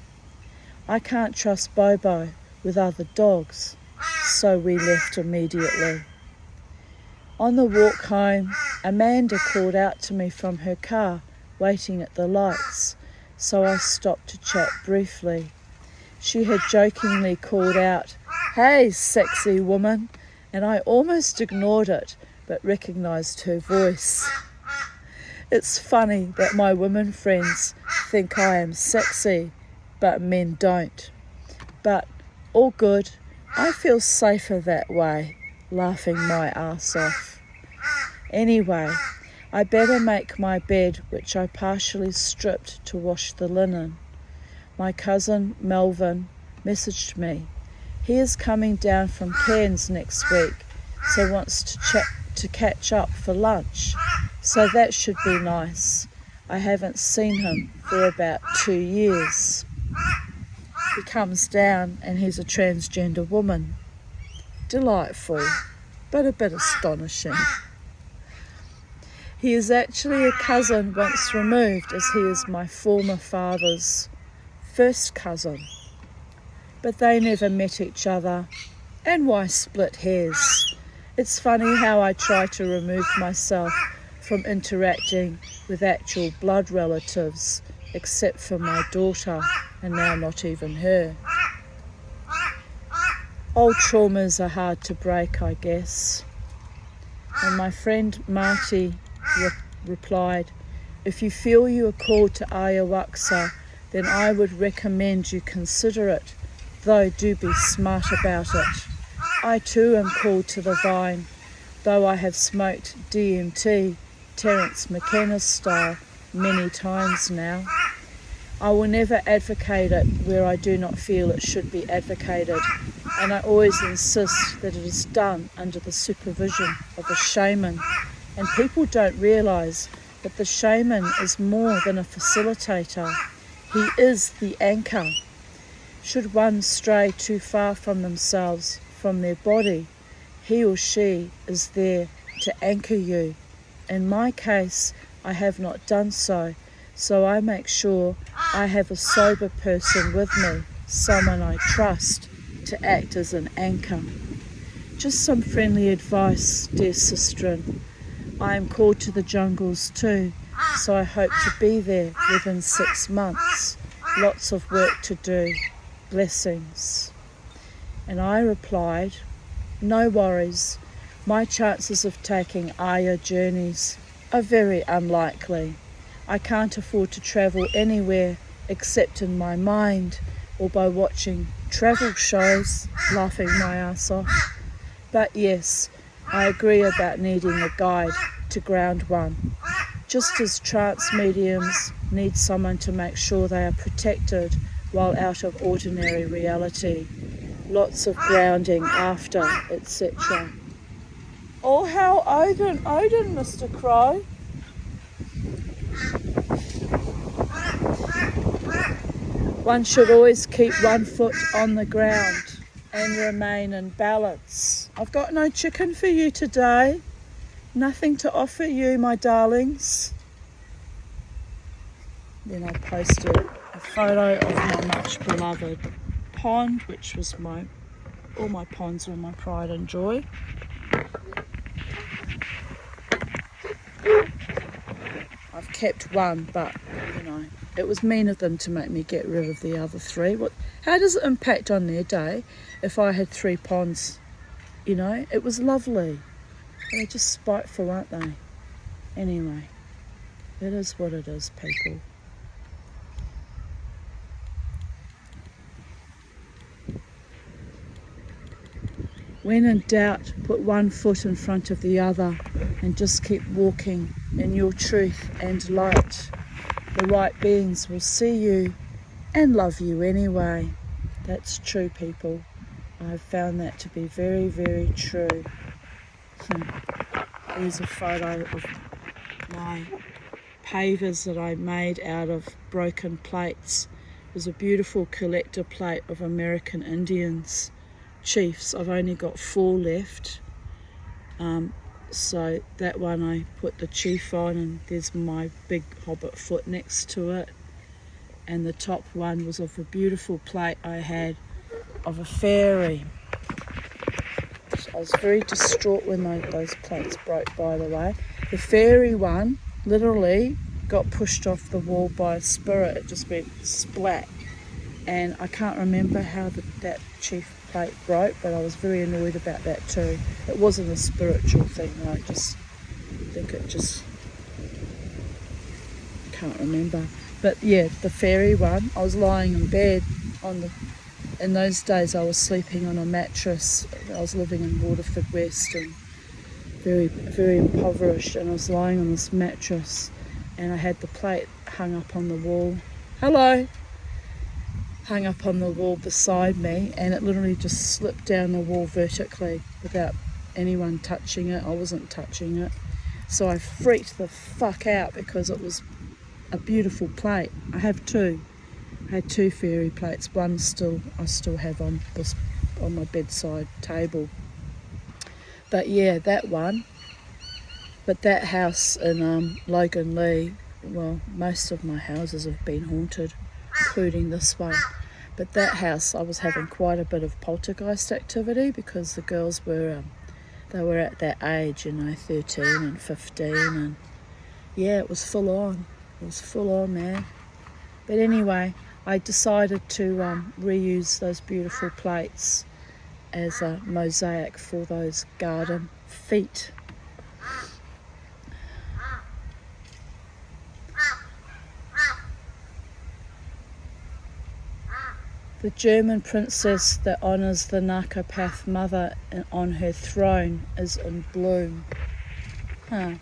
I can't trust Bobo with other dogs, so we left immediately. On the walk home, Amanda called out to me from her car, waiting at the lights, so I stopped to chat briefly. She had jokingly called out, "Hey, sexy woman," and I almost ignored it, but recognised her voice. It's funny that my women friends think I am sexy, but men don't. But all good. I feel safer that way. laughing my ass off. Anyway, I better make my bed, which I partially stripped to wash the linen. My cousin Melvin messaged me. He is coming down from Cairns next week, so wants to catch up for lunch. So that should be nice. I haven't seen him for about 2 years. He comes down and he's a transgender woman. Delightful, but a bit astonishing. He is actually a cousin once removed, as he is my former father's first cousin. But they never met each other, and why split hairs? It's funny how I try to remove myself from interacting with actual blood relatives, except for my daughter, and now not even her. Old traumas are hard to break, I guess. And my friend Marty replied, if you feel you are called to ayahuasca, then I would recommend you consider it, though do be smart about it. I too am called to the vine, though I have smoked DMT, Terence McKenna style, many times now. I will never advocate it where I do not feel it should be advocated, and I always insist that it is done under the supervision of a shaman. And people don't realise that the shaman is more than a facilitator. He is the anchor. Should one stray too far from themselves, from their body, he or she is there to anchor you. In my case, I have not done so, so I make sure I have a sober person with me, someone I trust, to act as an anchor. Just some friendly advice, dear sistren. I am called to the jungles too, so I hope to be there within 6 months. Lots of work to do. Blessings. And I replied, no worries. My chances of taking Aya journeys are very unlikely. I can't afford to travel anywhere except in my mind or by watching travel shows, laughing my ass off. But yes, I agree about needing a guide to ground one. Just as trance mediums need someone to make sure they are protected while out of ordinary reality. Lots of grounding after, etc. Oh, how Odin, Mr. Crow. One should always keep one foot on the ground and remain in balance. I've got no chicken for you today. Nothing to offer you, my darlings. Then I posted a photo of my much beloved pond, which was all my ponds were my pride and joy. I've kept one, but it was mean of them to make me get rid of the other 3. How does it impact on their day if I had 3 ponds? It was lovely. They're just spiteful, aren't they? Anyway, it is what it is, people. When in doubt, put one foot in front of the other and just keep walking in your truth and light. The right beings will see you and love you anyway. That's true, people. I've found that to be very, very true. Here's a photo of my pavers that I made out of broken plates. There's a beautiful collector plate of American Indians, chiefs. I've only got 4 left. So that one I put the chief on, and there's my big hobbit foot next to it. And the top one was of a beautiful plate I had of a fairy. I was very distraught when those plates broke, by the way. The fairy one literally got pushed off the wall by a spirit. It just went splat. And I can't remember how that chief plate broke, but I was very annoyed about that too. It wasn't a spiritual thing, I just think can't remember. But yeah, the fairy one, I was lying in bed on the in those days I was sleeping on a mattress. I was living in Waterford West and very, very impoverished, and I was lying on this mattress and I had the plate hung up on the wall. Hello! Hung up on the wall beside me, and it literally just slipped down the wall vertically without anyone touching it. I wasn't touching it. So I freaked the fuck out because it was a beautiful plate. I have two. I had two fairy plates. One I still have on my bedside table. But yeah, that one. But that house in Logan Lee, well, most of my houses have been haunted, including this one. But that house, I was having quite a bit of poltergeist activity because the girls were, they were at that age, 13 and 15, and yeah, it was full on. It was full on, man. But anyway, I decided to reuse those beautiful plates as a mosaic for those garden feet. The German princess that honours the Narcopath mother on her throne is in bloom. I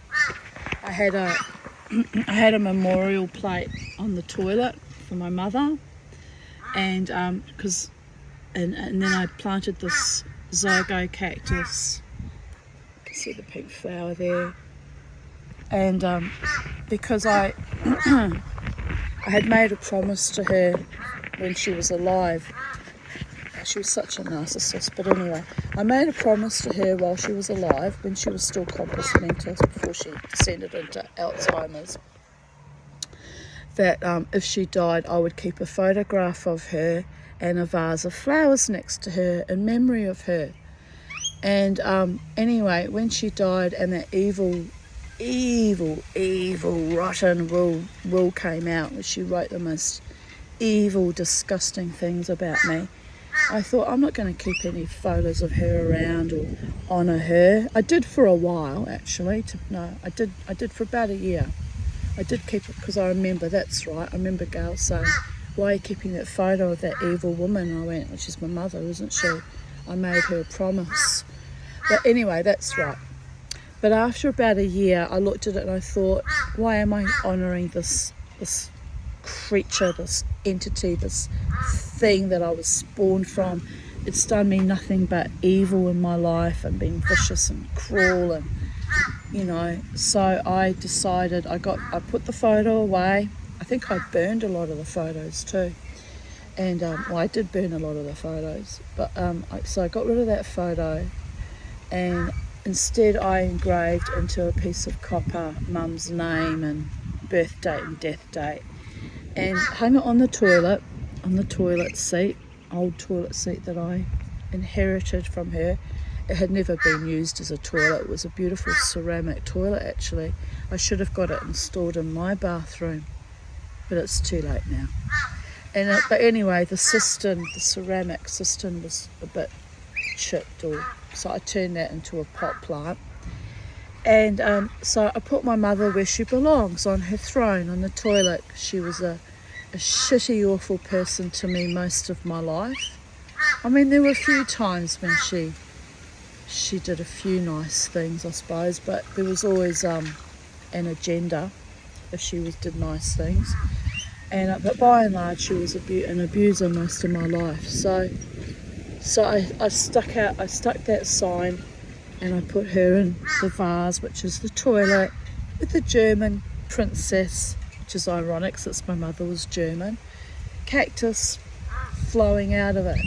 had a memorial plate on the toilet for my mother, and and then I planted this Zygo cactus. You can see the pink flower there, and because I I had made a promise to her when she was alive. She was such a narcissist, but anyway, I made a promise to her while she was alive, when she was still compos mentis, before she descended into Alzheimer's, that if she died, I would keep a photograph of her and a vase of flowers next to her in memory of her. And anyway, when she died and that evil, rotten will came out, where she wrote the most evil, disgusting things about me, I thought, I'm not going to keep any photos of her around or honour her. I did for a while, actually. I did for about a year. I did keep it because I remember, that's right, I remember Gail saying, why are you keeping that photo of that evil woman? I went, well, she's my mother, isn't she? I made her a promise. But anyway, that's right. But after about a year, I looked at it and I thought, why am I honouring this creature, this entity, this thing that I was spawned from? It's done me nothing but evil in my life and been vicious and cruel, and so I decided, I put the photo away. I think I burned a lot of the photos too, and I did burn a lot of the photos, but so I got rid of that photo, and instead I engraved into a piece of copper Mum's name and birth date and death date, and hung it on the toilet seat, old toilet seat that I inherited from her. It had never been used as a toilet. It was a beautiful ceramic toilet, actually. I should have got it installed in my bathroom, but it's too late now. But anyway, the ceramic cistern was a bit chipped, so I turned that into a pot plant. And so I put my mother where she belongs, on her throne, on the toilet. She was a shitty, awful person to me most of my life. I mean, there were a few times when she did a few nice things, I suppose, but there was always an agenda if she did nice things. But by and large, she was an abuser most of my life. So I stuck that sign, and I put her in the vase, which is the toilet, with the German princess, which is ironic since my mother was German, cactus flowing out of it.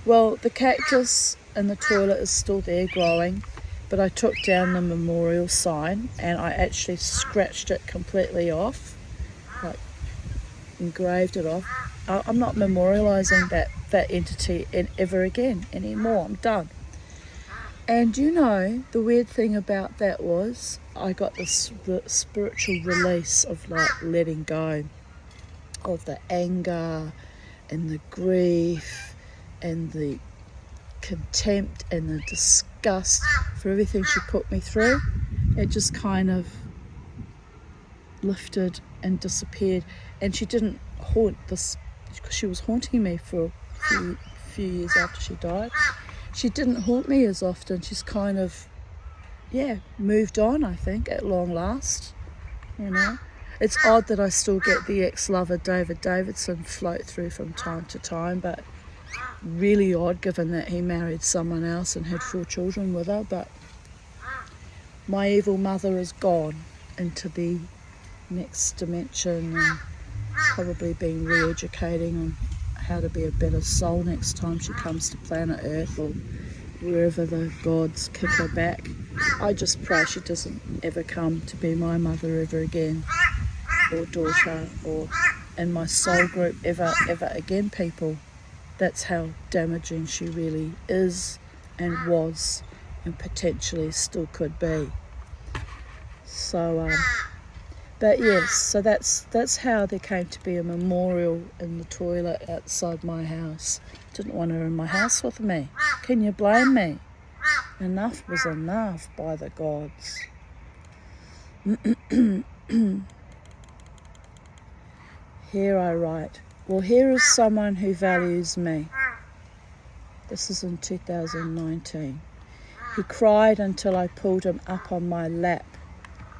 Well, the cactus in the toilet is still there growing, but I took down the memorial sign and I actually scratched it completely off, like engraved it off. I'm not memorialising that entity ever again anymore. I'm done. And the weird thing about that was I got this spiritual release of like letting go of the anger and the grief and the contempt and the disgust for everything she put me through. It just kind of lifted and disappeared, and she didn't haunt this, because she was haunting me for a few years after she died. She didn't haunt me as often. She's kind of, moved on, I think, at long last, you know. It's odd that I still get the ex-lover David Davidson float through from time to time, but really odd given that he married someone else and had 4 children with her. But my evil mother is gone into the next dimension and probably been re-educating on how to be a better soul next time she comes to planet Earth or wherever the gods kick her back. I just pray she doesn't ever come to be my mother ever again, or daughter, or in my soul group ever again, people. That's how damaging she really is and was and potentially still could be. So but yes, so that's how there came to be a memorial in the toilet outside my house. Didn't want her in my house with me. Can you blame me? Enough was enough, by the gods. Here I write, well, here is someone who values me. This is in 2019. He cried until I pulled him up on my lap.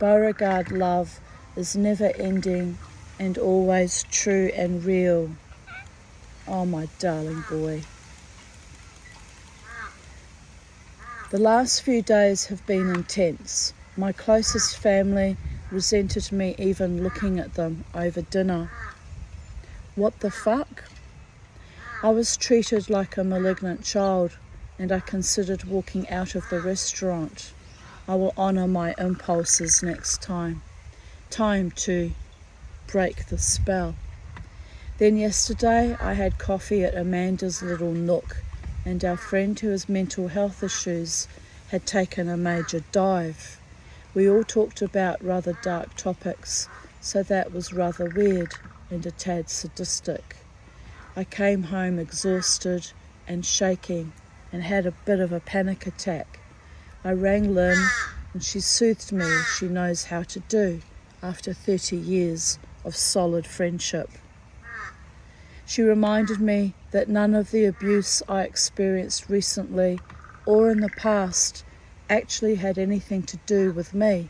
Beauregard love is never ending and always true and real. Oh, my darling boy. The last few days have been intense. My closest family resented me even looking at them over dinner. What the fuck? I was treated like a malignant child and I considered walking out of the restaurant. I will honour my impulses next time. Time to break the spell. Then yesterday I had coffee at Amanda's little nook, and our friend who has mental health issues had taken a major dive. We all talked about rather dark topics, so that was rather weird and a tad sadistic. I came home exhausted and shaking and had a bit of a panic attack. I rang Lynn and she soothed me as she knows how to do after 30 years of solid friendship. She reminded me that none of the abuse I experienced recently or in the past actually had anything to do with me,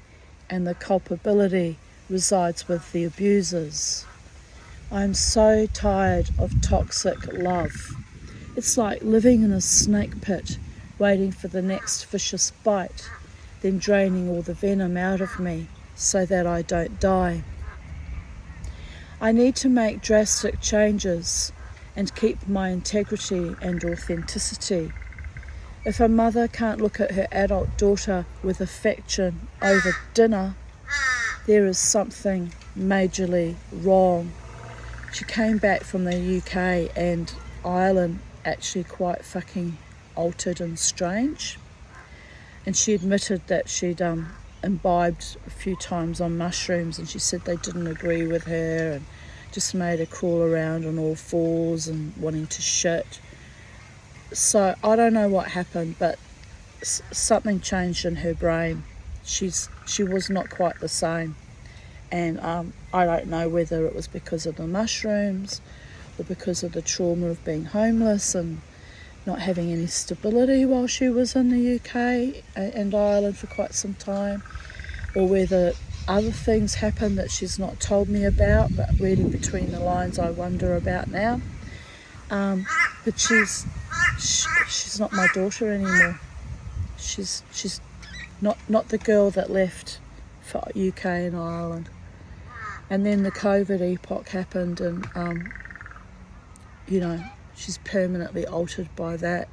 and the culpability resides with the abusers. I'm so tired of toxic love. It's like living in a snake pit, waiting for the next vicious bite, then draining all the venom out of me so that I don't die. I need to make drastic changes and keep my integrity and authenticity. If a mother can't look at her adult daughter with affection over dinner, there is something majorly wrong. She came back from the UK and Ireland actually quite fucking altered and strange. And she admitted that she'd imbibed a few times on mushrooms, and she said they didn't agree with her and just made her crawl around on all fours and wanting to shit. So I don't know what happened, but something changed in her brain. She was not quite the same. And I don't know whether it was because of the mushrooms or because of the trauma of being homeless and not having any stability while she was in the UK and Ireland for quite some time, or whether other things happened that she's not told me about, but reading between the lines I wonder about now. But she's not my daughter anymore. She's not the girl that left for UK and Ireland. And then the COVID epoch happened, and she's permanently altered by that.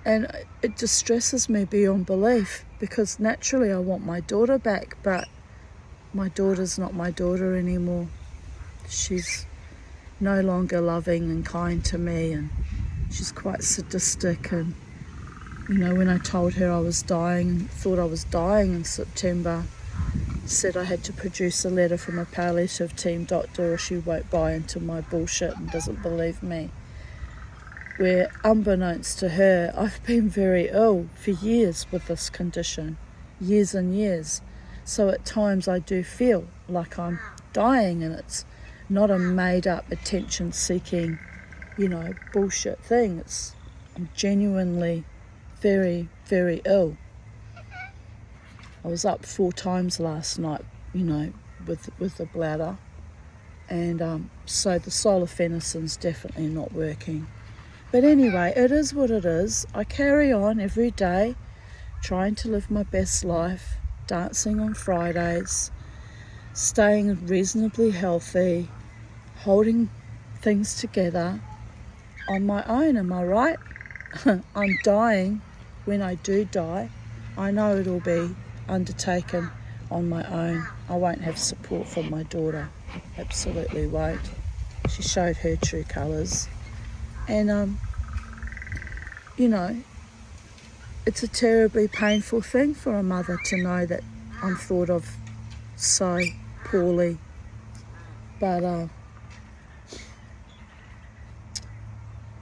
And it distresses me beyond belief, because naturally I want my daughter back, but my daughter's not my daughter anymore. She's no longer loving and kind to me, and she's quite sadistic. And when I told her I was dying, thought I was dying in September, said I had to produce a letter from a palliative team doctor or she won't buy into my bullshit and doesn't believe me. Where, unbeknownst to her, I've been very ill for years with this condition, years and years. So at times I do feel like I'm dying, and it's not a made-up, attention-seeking, bullshit thing. I'm genuinely very, very ill. I was up 4 times last night, with the bladder. And so the solifenicin's definitely not working. But anyway, it is what it is. I carry on every day, trying to live my best life, dancing on Fridays, staying reasonably healthy, holding things together on my own, am I right? I'm dying. When I do die, I know it'll be undertaken on my own. I won't have support from my daughter. Absolutely won't. She showed her true colours. And, it's a terribly painful thing for a mother to know that I'm thought of so poorly. But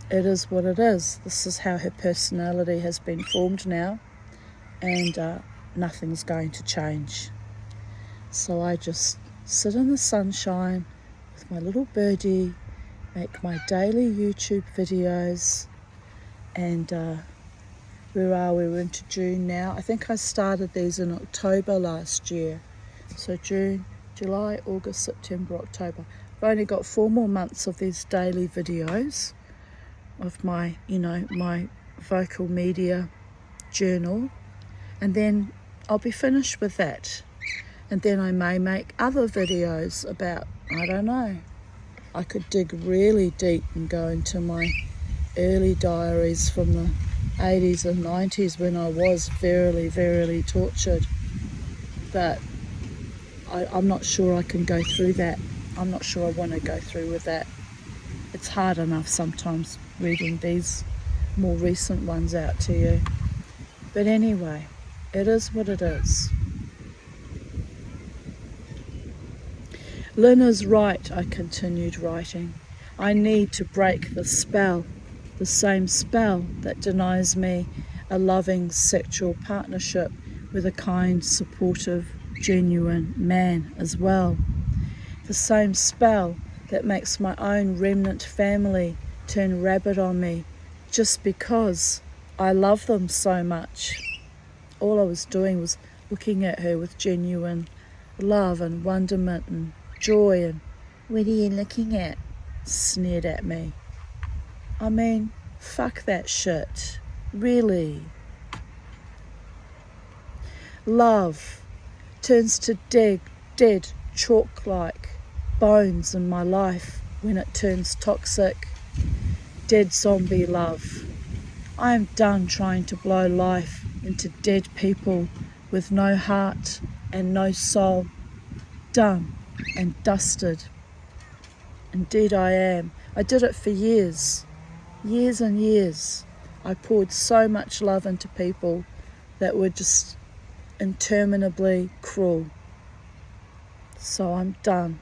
it is what it is. This is how her personality has been formed now, and nothing's going to change. So I just sit in the sunshine with my little birdie, make my daily YouTube videos, and where are we? We're into June now. I think I started these in October last year. So June, July, August, September, October. I've only got 4 more months of these daily videos of my, my vocal media journal, and then I'll be finished with that. And then I may make other videos about, I don't know, I could dig really deep and go into my early diaries from the 80s and 90s when I was verily, verily tortured. But I'm not sure I can go through that. I'm not sure I want to go through with that. It's hard enough sometimes reading these more recent ones out to you. But anyway, it is what it is. Lynn is right, I continued writing. I need to break the spell, the same spell that denies me a loving sexual partnership with a kind, supportive, genuine man as well. The same spell that makes my own remnant family turn rabid on me just because I love them so much. All I was doing was looking at her with genuine love and wonderment and joy, and what are you looking at? Sneered at me. I mean, fuck that shit. Really. Love turns to dead chalk-like bones in my life when it turns toxic. Dead zombie love. I am done trying to blow life into dead people with no heart and no soul. Done and dusted. Indeed I am. I did it for years and years. I poured so much love into people that were just interminably cruel. So I'm done.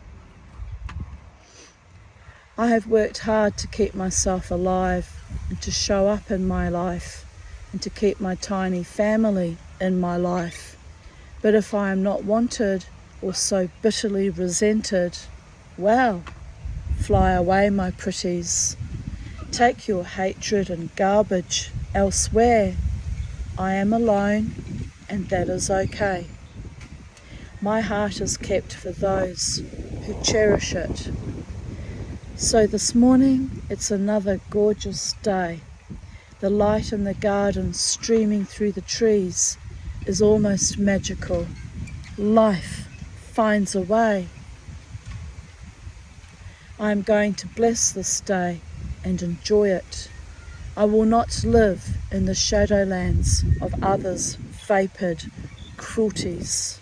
I have worked hard to keep myself alive and to show up in my life and to keep my tiny family in my life. But if I am not wanted or so bitterly resented, well, fly away, my pretties. Take your hatred and garbage elsewhere. I am alone, and that is okay. My heart is kept for those who cherish it. So this morning, it's another gorgeous day. The light in the garden streaming through the trees is almost magical. Life finds a way. I am going to bless this day and enjoy it. I will not live in the shadowlands of others' vapid cruelties.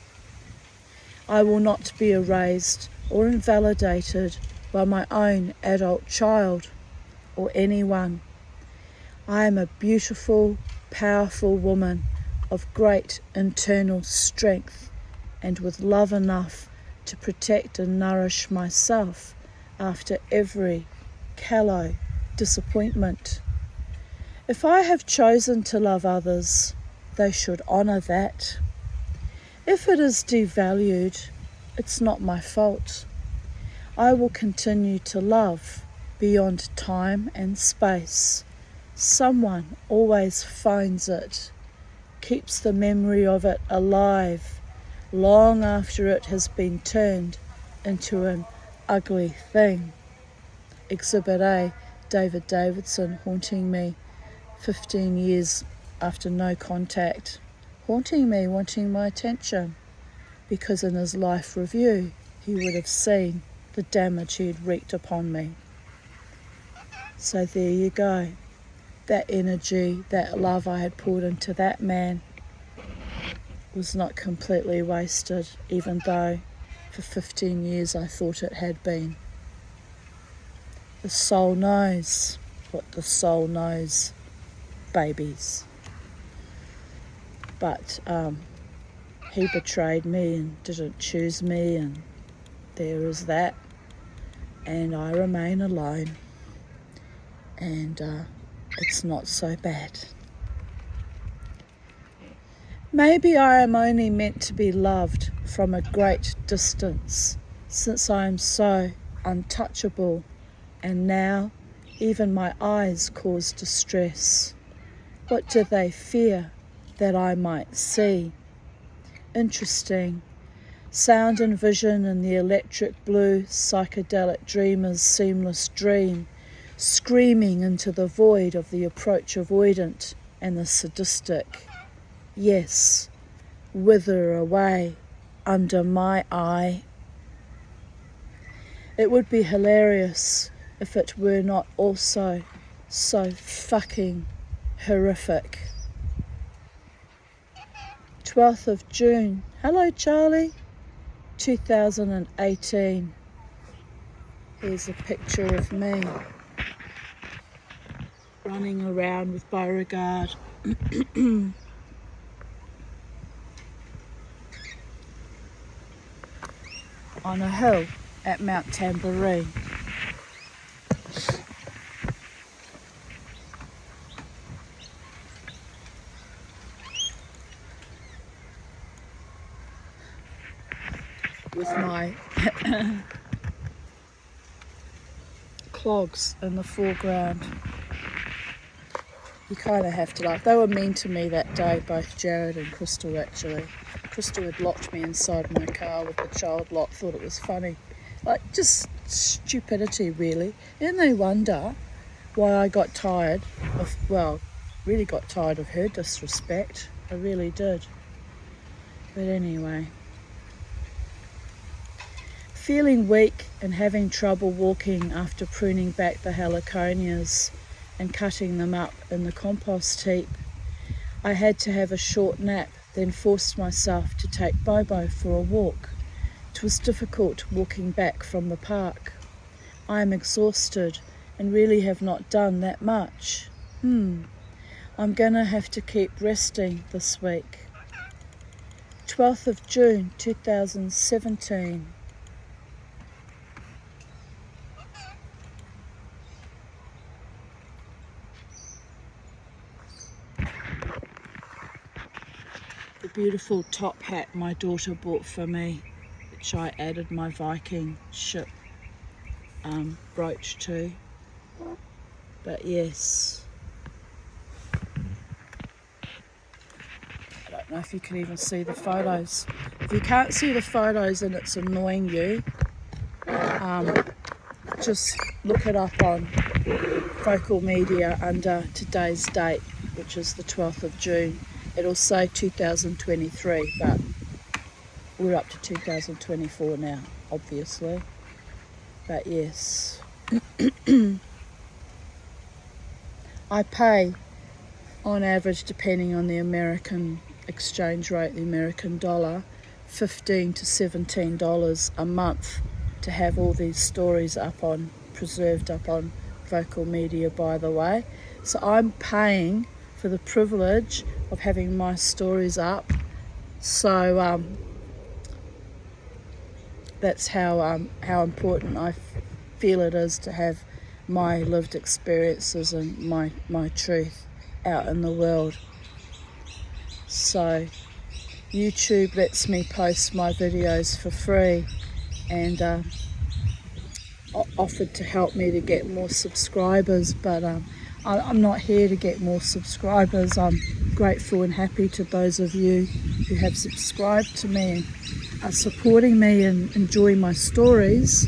I will not be erased or invalidated by my own adult child or anyone. I am a beautiful, powerful woman of great internal strength and with love enough to protect and nourish myself after every callow disappointment. If I have chosen to love others, they should honour that. If it is devalued, it's not my fault. I will continue to love beyond time and space. Someone always finds it, keeps the memory of it alive, long after it has been turned into an ugly thing. Exhibit A, David Davidson, haunting me 15 years after no contact, haunting me, wanting my attention, because in his life review he would have seen the damage he had wreaked upon me. So there you go. That energy, that love I had poured into that man was not completely wasted, even though for 15 years I thought it had been. The soul knows what the soul knows, babies. But he betrayed me and didn't choose me, and there is that. And I remain alone. And it's not so bad. Maybe I am only meant to be loved from a great distance, since I am so untouchable, and now even my eyes cause distress. What do they fear that I might see? Interesting. Sound and vision in the electric blue psychedelic dreamer's seamless dream, screaming into the void of the approach avoidant and the sadistic. Yes, wither away under my eye. It would be hilarious if it were not also so fucking horrific. 12th of June. Hello, Charlie. 2018. Here's a picture of me running around with Beauregard. On a hill at Mount Tamborine. With my clogs in the foreground. You kind of have to laugh. They were mean to me that day, both Jared and Crystal actually. Crystal had locked me inside my car with the child lock, thought it was funny. Like, just stupidity, really. And they wonder why I got tired of, really got tired of her disrespect. I really did. But anyway. Feeling weak and having trouble walking after pruning back the heliconias and cutting them up in the compost heap, I had to have a short nap, then forced myself to take Bobo for a walk. It was difficult walking back from the park. I am exhausted and really have not done that much. I'm gonna have to keep resting this week. 12th of June 2017. The beautiful top hat my daughter bought for me, which I added my Viking ship brooch to. But yes, I don't know if you can even see the photos. If you can't see the photos and it's annoying you, just look it up on Vocal Media under today's date, which is the 12th of June. It'll say 2023, but we're up to 2024 now, obviously. But yes. I pay, on average, depending on the American exchange rate, the American dollar, $15 to $17 a month to have all these stories preserved up on Vocal Media, by the way. So I'm paying for the privilege of having my stories up. So that's how important I feel it is to have my lived experiences and my truth out in the world. So YouTube lets me post my videos for free, and offered to help me to get more subscribers, but I'm not here to get more subscribers. I'm grateful and happy to those of you who have subscribed to me and are supporting me and enjoying my stories.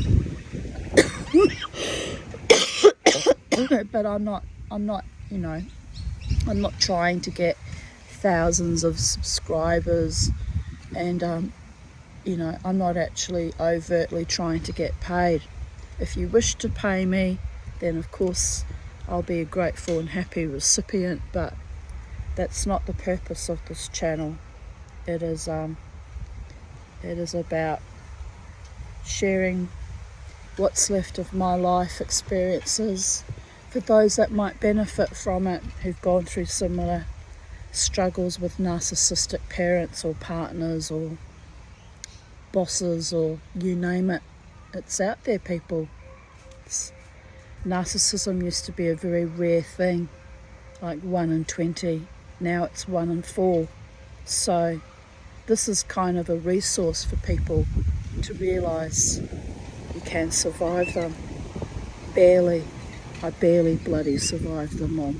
But I'm not, you know, I'm not trying to get thousands of subscribers, and you know, I'm not actually overtly trying to get paid. If you wish to pay me, then of course I'll be a grateful and happy recipient, but that's not the purpose of this channel. It is about sharing what's left of my life experiences for those that might benefit from it, who've gone through similar struggles with narcissistic parents or partners or bosses or you name it. It's out there, people. Narcissism used to be a very rare thing, like 1 in 20. Now it's 1 in 4. So this is kind of a resource for people to realise you can survive them. I barely bloody survived them all.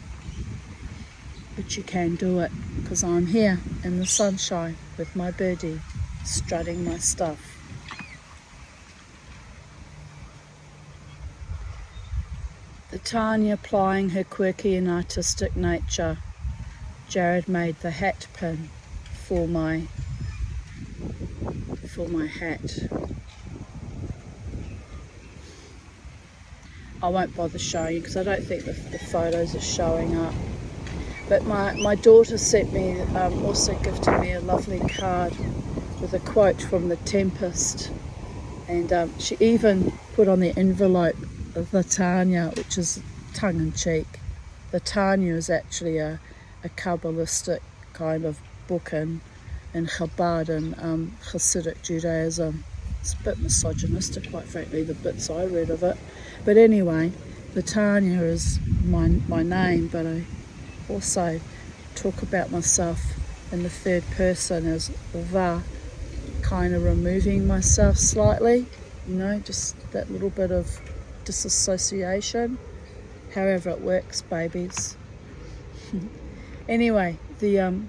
But you can do it, because I'm here in the sunshine with my birdie, strutting my stuff. The Tanya plying her quirky and artistic nature. Jared made the hat pin for my hat. I won't bother showing you because I don't think the photos are showing up. But my daughter sent me, also gifted me a lovely card with a quote from The Tempest. And she even put on the envelope the Tanya, which is tongue-in-cheek. The Tanya is actually a Kabbalistic kind of book in Chabad and Hasidic Judaism. It's a bit misogynistic, quite frankly, the bits I read of it. But anyway, the Tanya is my name, but I also talk about myself in the third person as the, kind of removing myself slightly, you know, just that little bit of disassociation. However it works, babies. Anyway, the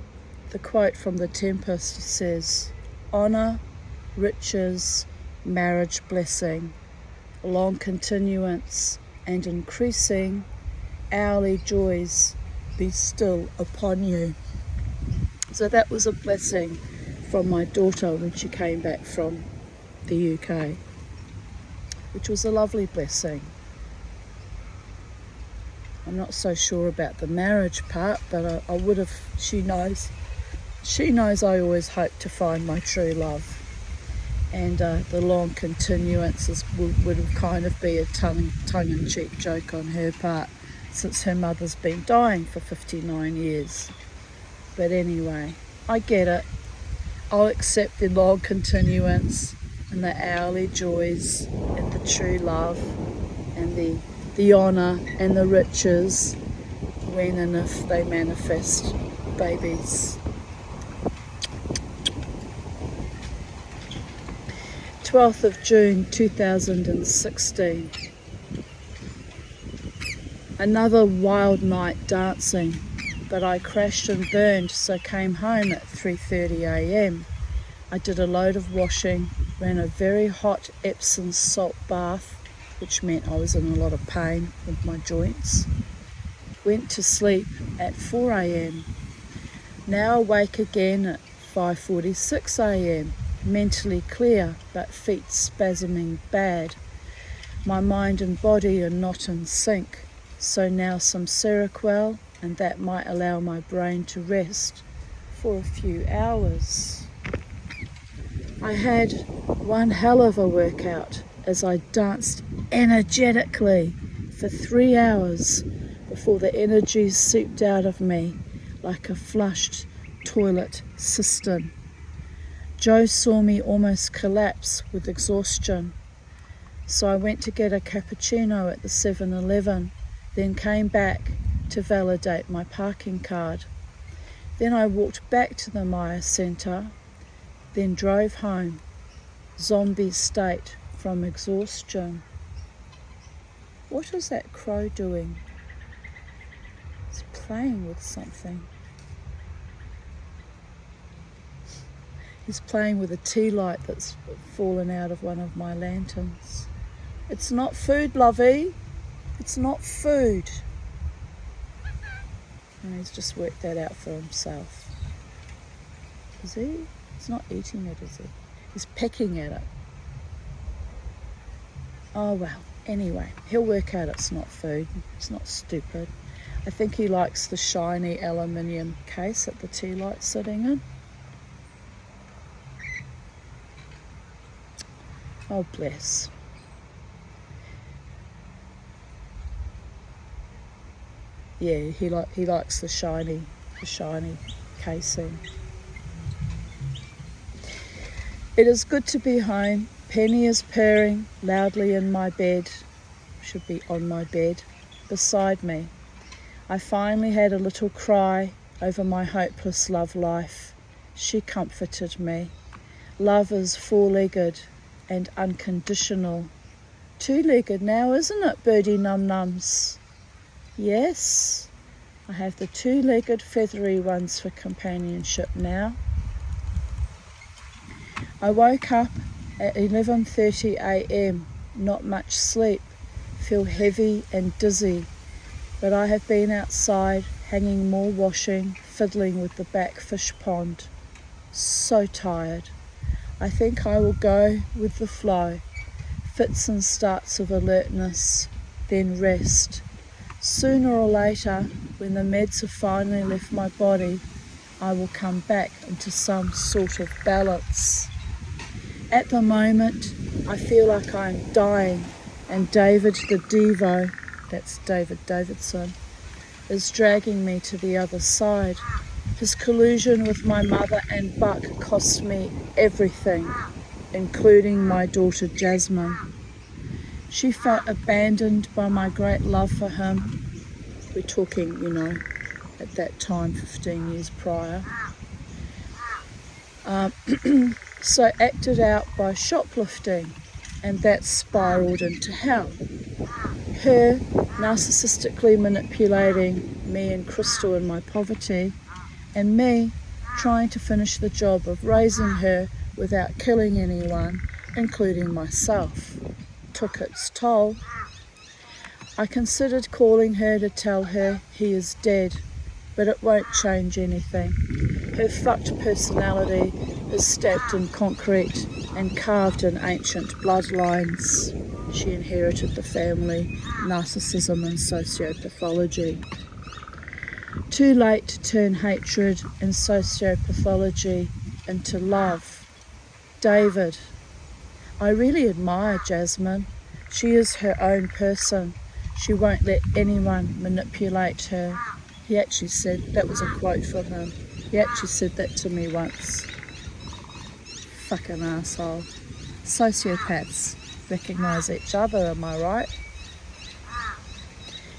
quote from The Tempest says, "Honour, riches, marriage blessing, long continuance and increasing hourly joys be still upon you." So that was a blessing from my daughter when she came back from the UK, which was a lovely blessing. I'm not so sure about the marriage part, but I would have, she knows I always hope to find my true love. And the long continuance would have kind of be a tongue-in-cheek joke on her part, since her mother's been dying for 59 years. But anyway, I get it. I'll accept the long continuance and the hourly joys and the true love and the honour and the riches when and if they manifest, babies. 12th of June 2016. Another wild night dancing, but I crashed and burned, so came home at 3:30 a.m. I did a load of washing, ran a very hot Epsom salt bath, which meant I was in a lot of pain with my joints. Went to sleep at 4 a.m. Now awake again at 5:46 a.m. Mentally clear, but feet spasming bad. My mind and body are not in sync, so now some Seroquel, and that might allow my brain to rest for a few hours. I had one hell of a workout as I danced energetically for 3 hours before the energy seeped out of me like a flushed toilet cistern. Joe saw me almost collapse with exhaustion, so I went to get a cappuccino at the 7-Eleven, then came back to validate my parking card. Then I walked back to the Maya Centre, then drove home, zombie state from exhaustion. What is that crow doing? It's playing with something. He's playing with a tea light that's fallen out of one of my lanterns. It's not food, lovey. It's not food. And he's just worked that out for himself. Is he? He's not eating it, is he? He's pecking at it. Oh well, anyway, he'll work out it's not food. It's not stupid. I think he likes the shiny aluminium case that the tea light's sitting in. Oh bless. Yeah, he likes the shiny casing. It is good to be home. Penny is purring loudly in my bed. Should be on my bed, beside me. I finally had a little cry over my hopeless love life. She comforted me. Love is four-legged and unconditional. Two-legged now, isn't it, birdie num-nums? Yes, I have the two-legged feathery ones for companionship now. I woke up at 11:30 a.m, not much sleep, feel heavy and dizzy, but I have been outside hanging more washing, fiddling with the back fish pond. So tired. I think I will go with the flow, fits and starts of alertness, then rest. Sooner or later, when the meds have finally left my body, I will come back into some sort of balance. At the moment, I feel like I am dying, and David the Devo, that's David Davidson, is dragging me to the other side. His collusion with my mother and Buck cost me everything, including my daughter Jasmine. She felt abandoned by my great love for him. We're talking, at that time, 15 years prior. So acted out by shoplifting, and that spiralled into hell. Her narcissistically manipulating me and Crystal in my poverty, and me trying to finish the job of raising her without killing anyone, including myself, took its toll. I considered calling her to tell her he is dead, but it won't change anything. Her fucked personality is stabbed in concrete and carved in ancient bloodlines. She inherited the family narcissism and sociopathology. Too late to turn hatred and sociopathology into love. David. I really admire Jasmine. She is her own person. She won't let anyone manipulate her. He actually said, that was a quote from him. He actually said that to me once. Fucking asshole. Sociopaths recognise each other, am I right?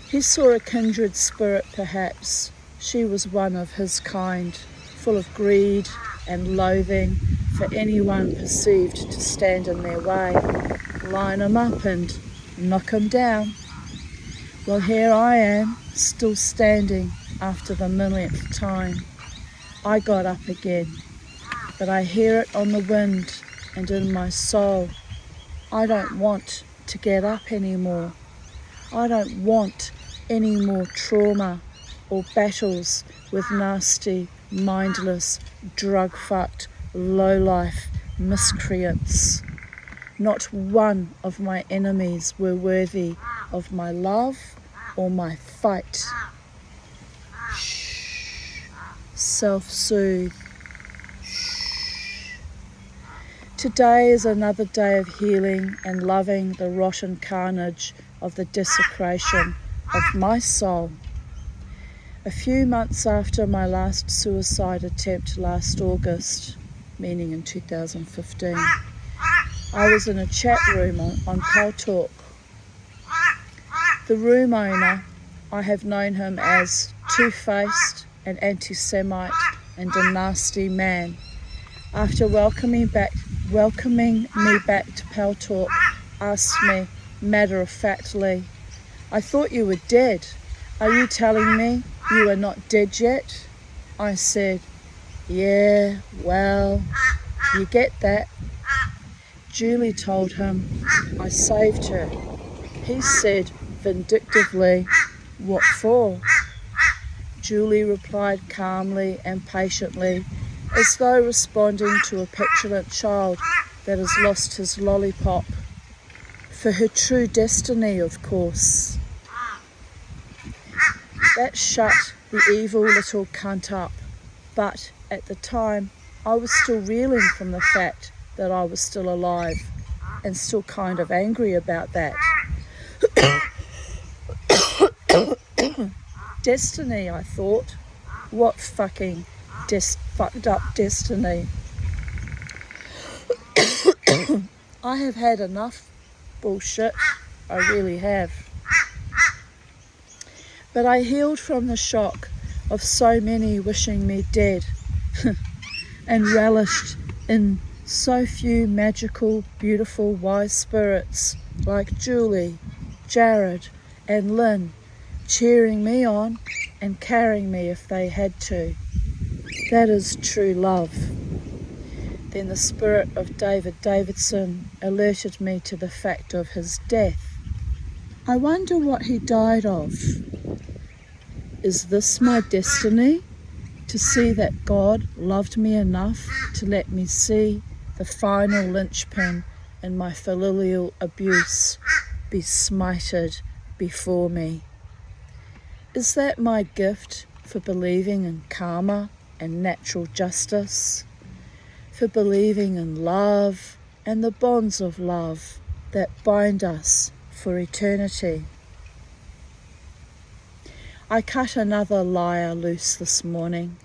He saw a kindred spirit perhaps. She was one of his kind, full of greed and loathing for anyone perceived to stand in their way. Line 'em up and knock 'em down. Well, here I am, still standing after the millionth time. I got up again, but I hear it on the wind and in my soul. I don't want to get up anymore. I don't want any more trauma or battles with nasty, mindless, drug-fucked, low-life miscreants. Not one of my enemies were worthy of my love or my fight. Shh. Self-soothe. Shh. Today is another day of healing and loving the rotten carnage of the desecration of my soul. A few months after my last suicide attempt last August, meaning in 2015, I was in a chat room on Paltalk. The room owner, I have known him as two-faced, an anti-Semite and a nasty man. After welcoming me back to Paltalk, asked me matter-of-factly, I thought you were dead. Are you telling me you are not dead yet? I said, yeah, well, you get that. Julie told him I saved her. He said vindictively, what for? Julie replied calmly and patiently, as though responding to a petulant child that has lost his lollipop. For her true destiny, of course. That shut the evil little cunt up, but at the time I was still reeling from the fact that I was still alive and still kind of angry about that. Destiny, I thought. What fucking fucked up destiny. I have had enough bullshit. I really have. But I healed from the shock of so many wishing me dead and relished in so few magical, beautiful, wise spirits like Julie, Jared and Lynn cheering me on and carrying me if they had to. That is true love. Then the spirit of David Davidson alerted me to the fact of his death. I wonder what he died of. Is this my destiny? To see that God loved me enough to let me see the final linchpin in my familial abuse be smited before me? Is that my gift for believing in karma and natural justice? For believing in love and the bonds of love that bind us for eternity? I cut another liar loose this morning.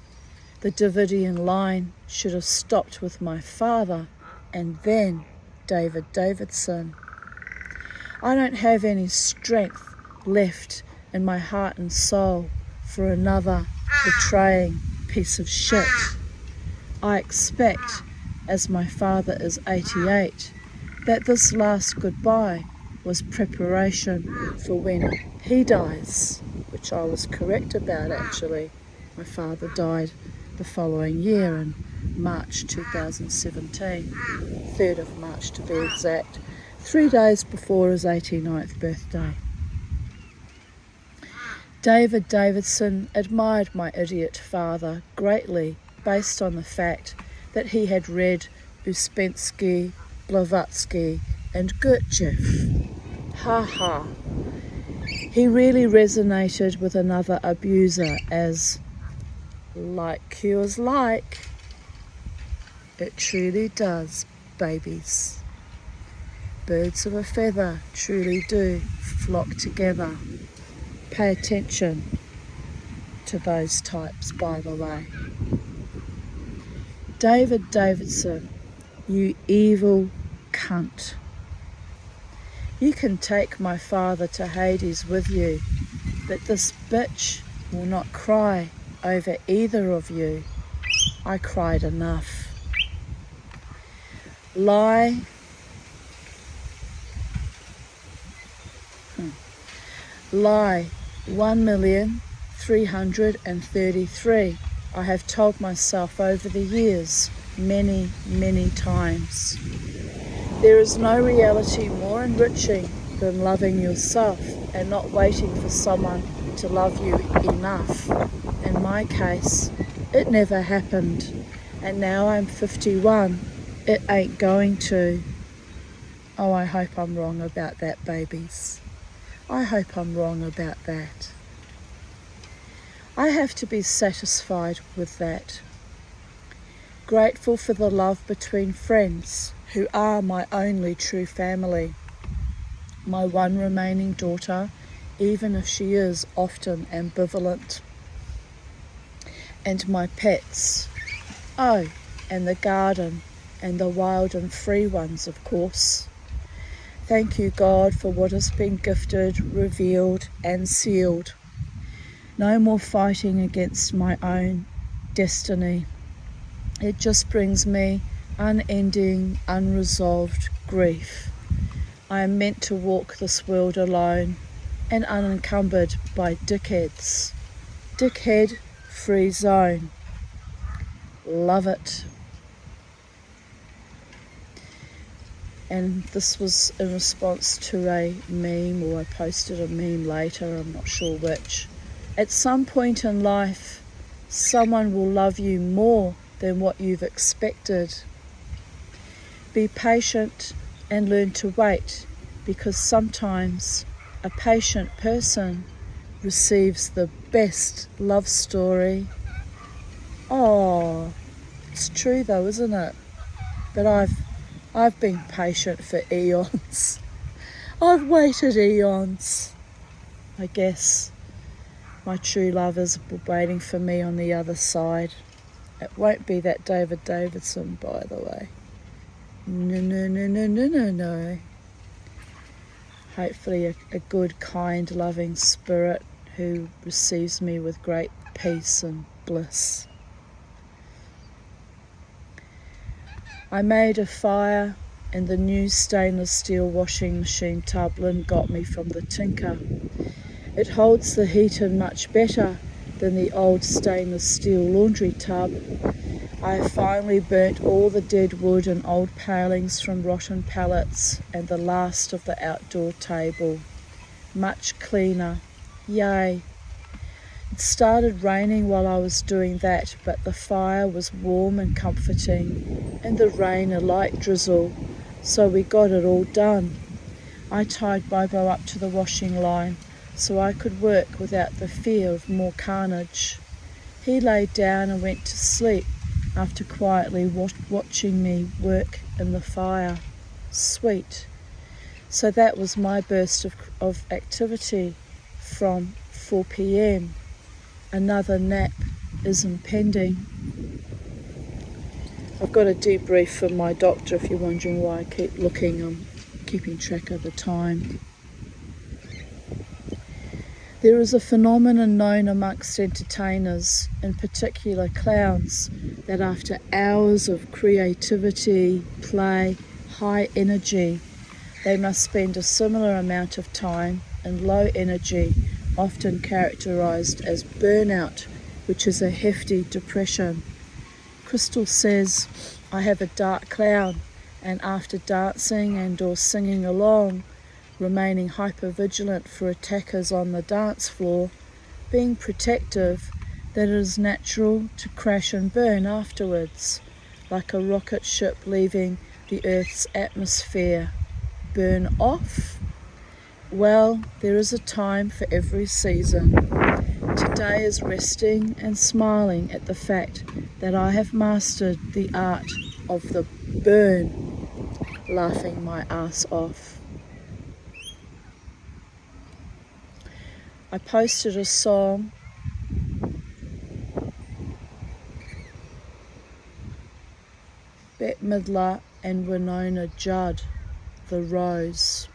The Davidian line should have stopped with my father and then David Davidson. I don't have any strength left in my heart and soul for another betraying piece of shit. I expect, as my father is 88, that this last goodbye was preparation for when he dies, which I was correct about actually. My father died the following year in March 2017, 3rd of March to be exact, 3 days before his 89th birthday. David Davidson admired my idiot father greatly based on the fact that he had read Uspensky, Blavatsky and Gurdjieff. Ha ha. He really resonated with another abuser as like cures like. It truly does, babies. Birds of a feather truly do flock together. Pay attention to those types, by the way. David Davidson, you evil cunt. You can take my father to Hades with you, but this bitch will not cry over either of you. I cried enough. Lie. Lie. 1,333,000. I have told myself over the years, many, many times. There is no reality more enriching than loving yourself and not waiting for someone to love you enough. In my case, it never happened, and now I'm 51. It ain't going to. Oh, I hope I'm wrong about that, babies. I hope I'm wrong about that. I have to be satisfied with that. Grateful for the love between friends who are my only true family. My one remaining daughter, even if she is often ambivalent. And my pets. Oh, and the garden, and the wild and free ones, of course. Thank you, God, for what has been gifted, revealed, and sealed. No more fighting against my own destiny. It just brings me unending, unresolved grief. I am meant to walk this world alone, and unencumbered by dickheads. Dickhead free zone. Love it. And this was in response to a meme, or I posted a meme later, I'm not sure which. At some point in life, someone will love you more than what you've expected. Be patient and learn to wait, because sometimes a patient person receives the best love story. Oh, it's true though, isn't it? But I've been patient for eons. I've waited eons. I guess my true love is waiting for me on the other side. It won't be that David Davidson, by the way. No. Hopefully a good, kind, loving spirit who receives me with great peace and bliss. I made a fire in the new stainless steel washing machine tub Lynn got me from the tinker. It holds the heat in much better than the old stainless steel laundry tub. I have finally burnt all the dead wood and old palings from rotten pallets and the last of the outdoor table. Much cleaner. Yay. It started raining while I was doing that, but the fire was warm and comforting, and the rain a light drizzle, so we got it all done. I tied Bobo up to the washing line so I could work without the fear of more carnage. He lay down and went to sleep after quietly watching me work in the fire. Sweet. So that was my burst of activity from 4 p.m. Another nap is impending. I've got a debrief from my doctor if you're wondering why I keep looking. I'm keeping track of the time. There is a phenomenon known amongst entertainers, in particular clowns, that after hours of creativity, play, high energy, they must spend a similar amount of time in low energy, often characterized as burnout, which is a hefty depression. Crystal says, I have a dark clown, and after dancing and or singing along, remaining hypervigilant for attackers on the dance floor, being protective, that it is natural to crash and burn afterwards, like a rocket ship leaving the Earth's atmosphere. Burn off? Well, there is a time for every season. Today is resting and smiling at the fact that I have mastered the art of the burn, laughing my ass off. I posted a song Bette Midler and Winona Judd, The Rose.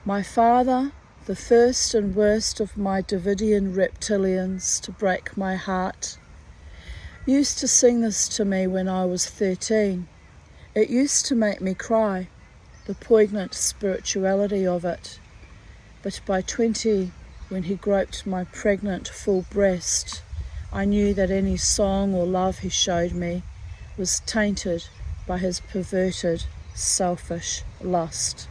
My father, the first and worst of my Davidian reptilians to break my heart, used to sing this to me when I was 13. It used to make me cry, the poignant spirituality of it. But by 20, when he groped my pregnant full breast, I knew that any song or love he showed me was tainted by his perverted, selfish lust.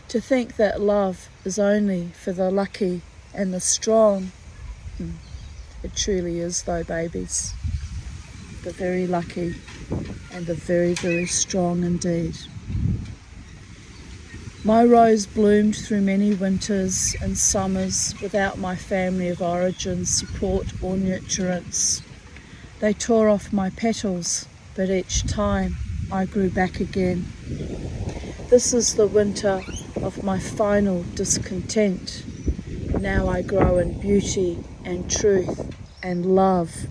To think that love is only for the lucky and the strong. It truly is though, babies. The very lucky and the very, very strong indeed. My rose bloomed through many winters and summers without my family of origin support or nurturance. They tore off my petals, but each time I grew back again. This is the winter of my final discontent. Now I grow in beauty and truth and love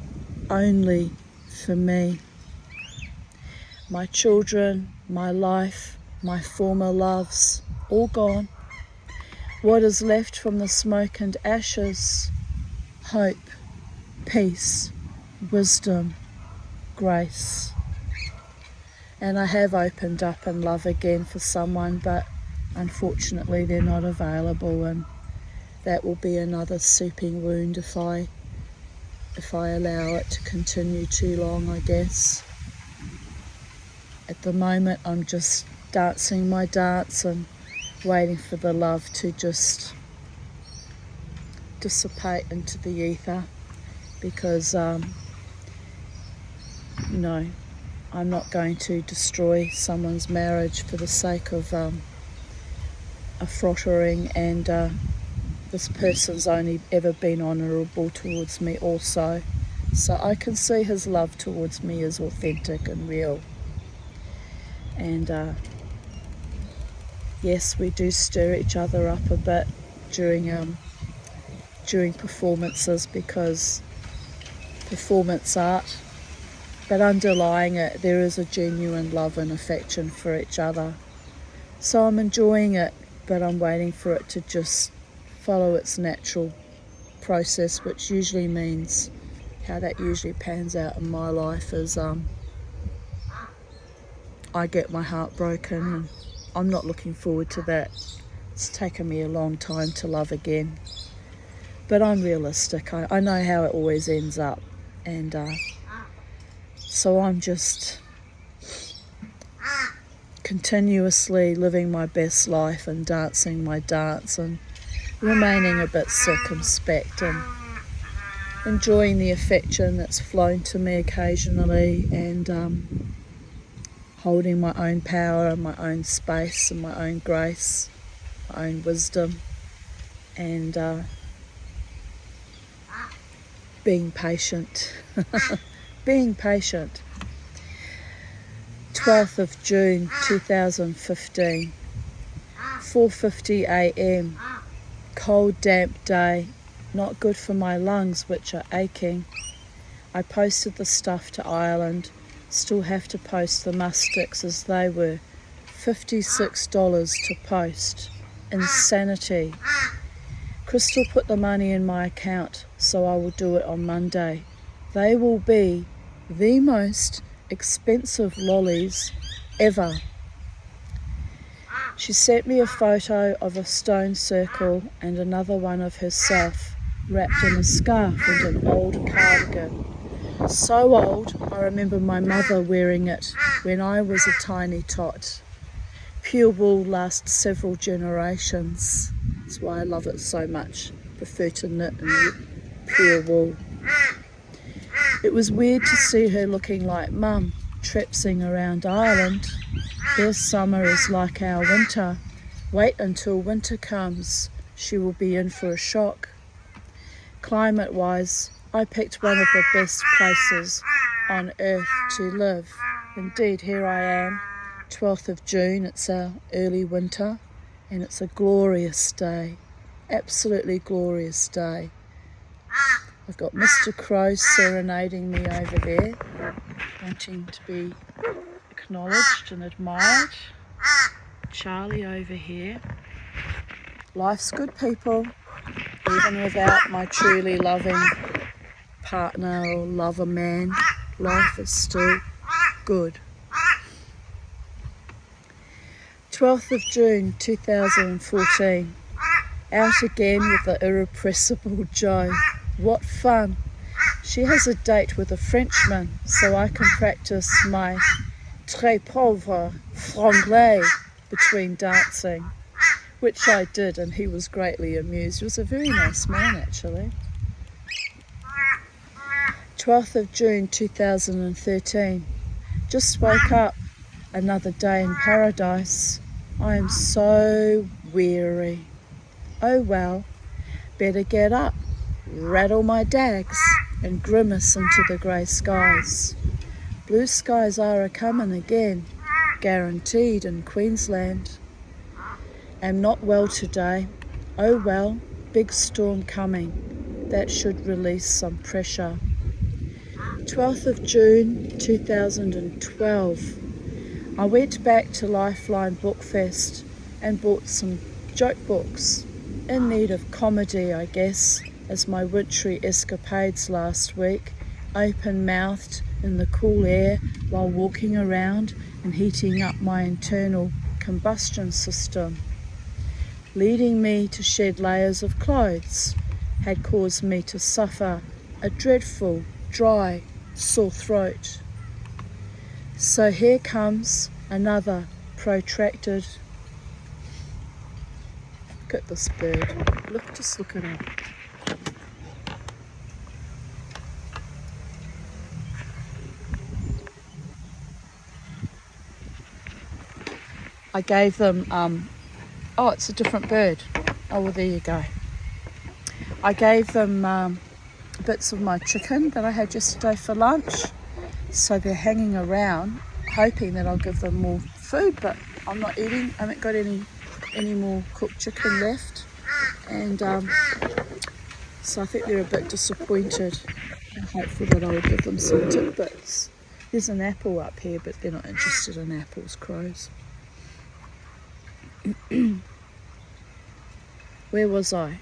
only for me. My children, my life, my former loves, all gone. What is left from the smoke and ashes? Hope, peace, wisdom, grace. And I have opened up in love again for someone, but unfortunately they're not available, and that will be another seeping wound if I allow it to continue too long, I guess. At the moment I'm just dancing my dance and waiting for the love to just dissipate into the ether, because no, I'm not going to destroy someone's marriage for the sake of a frottering, and this person's only ever been honourable towards me also, so I can see his love towards me is authentic and real. And yes, we do stir each other up a bit during performances, because performance art, but underlying it there is a genuine love and affection for each other. So I'm enjoying it, but I'm waiting for it to just follow its natural process, which usually means, how that usually pans out in my life is I get my heart broken, and I'm not looking forward to that. It's taken me a long time to love again, but I'm realistic. I know how it always ends up, and so I'm just continuously living my best life and dancing my dance and remaining a bit circumspect and enjoying the affection that's flown to me occasionally, and holding my own power and my own space and my own grace, my own wisdom, and being patient. Being patient. 12th of June 2015, 4:50 a.m, cold damp day, not good for my lungs which are aching. I posted the stuff to Ireland, still have to post the mustics as they were, $56 to post. Insanity. Crystal put the money in my account, so I will do it on Monday. They will be the most expensive lollies ever. She sent me a photo of a stone circle and another one of herself wrapped in a scarf and an old cardigan. So old, I remember my mother wearing it when I was a tiny tot. Pure wool lasts several generations. That's why I love it so much. Prefer to knit in pure wool. It was weird to see her looking like Mum, trapsing around Ireland. Their summer is like our winter. Wait until winter comes. She will be in for a shock. Climate-wise, I picked one of the best places on earth to live. Indeed, here I am, 12th of June, it's our early winter, and it's a glorious day, absolutely glorious day. I've got Mr. Crow serenading me over there, wanting to be acknowledged and admired. Charlie over here. Life's good, people, even without my truly loving partner or lover man, life is still good. 12th of June 2014, out again with the irrepressible Jo. What fun. She has a date with a Frenchman, so I can practice my très pauvre franglais between dancing, which I did, and he was greatly amused. He was a very nice man, actually. 12th of June 2013, just woke up, another day in paradise. I am so weary. Oh well, better get up, rattle my dags, and grimace into the grey skies. Blue skies are a-comin' again, guaranteed in Queensland. Am not well today. Oh well, big storm coming. That should release some pressure. 12th of June 2012. I went back to Lifeline Bookfest and bought some joke books. In need of comedy, I guess, as my wintry escapades last week, open-mouthed in the cool air while walking around and heating up my internal combustion system. leading me to shed layers of clothes, had caused me to suffer a dreadful, dry, sore throat. So here comes another protracted. Look at this bird. Just look at her. I gave them, oh, it's a different bird. Oh, well, there you go. I gave them bits of my chicken that I had yesterday for lunch. So they're hanging around, hoping that I'll give them more food, but I'm not eating. I haven't got any more cooked chicken left. And so I think they're a bit disappointed and hopeful that I will give them some tidbits. There's an apple up here, but they're not interested in apples, crows. Where was I?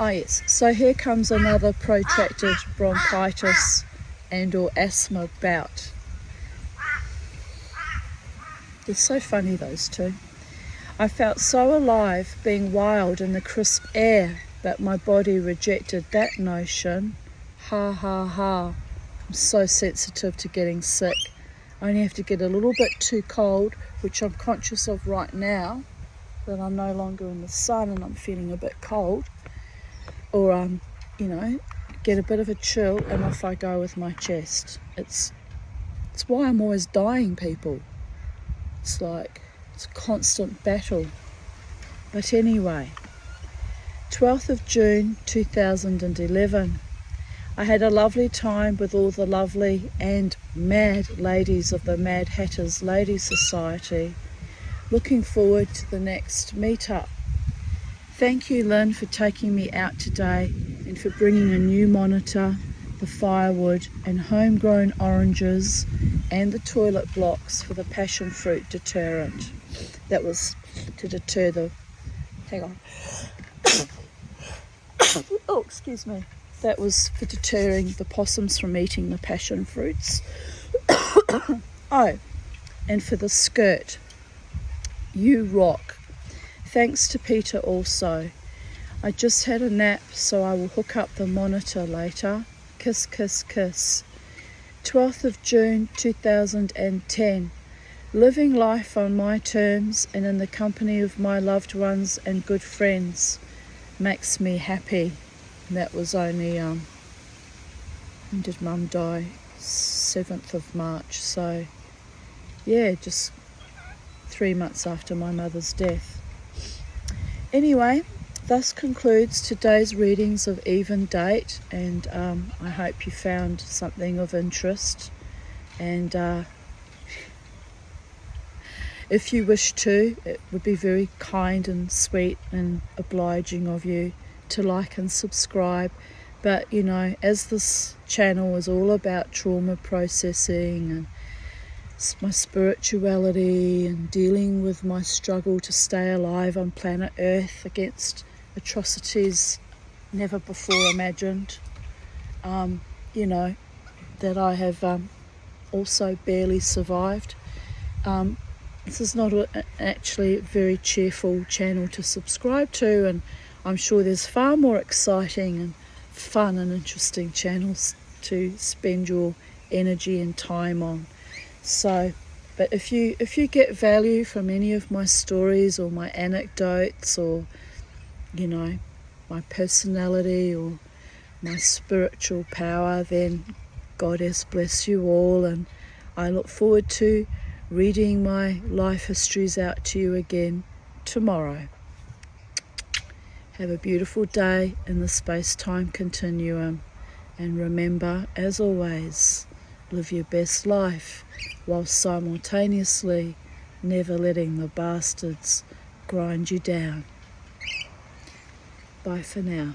Oh yes, so here comes another protracted bronchitis and or asthma bout. They're so funny, those two. I felt so alive being wild in the crisp air, but my body rejected that notion. Ha ha ha. I'm so sensitive to getting sick. I only have to get a little bit too cold, which I'm conscious of right now, that I'm no longer in the sun and I'm feeling a bit cold. Or, get a bit of a chill and off I go with my chest. It's why I'm always dying, people. It's a constant battle. But anyway, 12th of June 2011. I had a lovely time with all the lovely and mad ladies of the Mad Hatters Ladies Society. Looking forward to the next meetup. Thank you, Lynn, for taking me out today and for bringing a new monitor, the firewood and homegrown oranges and the toilet blocks for the passion fruit deterrent. That was to deter the... Hang on. Oh, excuse me. That was for deterring the possums from eating the passion fruits. Oh, and for the skirt. You rock. Thanks to Peter also. I just had a nap, so I will hook up the monitor later. Kiss, kiss, kiss. 12th of June 2010. Living life on my terms and in the company of my loved ones and good friends makes me happy. And that was only, when did Mum die? 7th of March. So, yeah, just 3 months after my mother's death. Anyway, thus concludes today's readings of Even Date, and I hope you found something of interest. And if you wish to, it would be very kind and sweet and obliging of you to like and subscribe. But as this channel is all about trauma processing and my spirituality and dealing with my struggle to stay alive on planet Earth against atrocities never before imagined, that I have also barely survived. This is not actually a very cheerful channel to subscribe to, and I'm sure there's far more exciting and fun and interesting channels to spend your energy and time on. So, but if you get value from any of my stories or my anecdotes or, my personality or my spiritual power, then Goddess bless you all, and I look forward to reading my life histories out to you again tomorrow. Have a beautiful day in the space-time continuum, and remember, as always, live your best life while simultaneously never letting the bastards grind you down. Bye for now.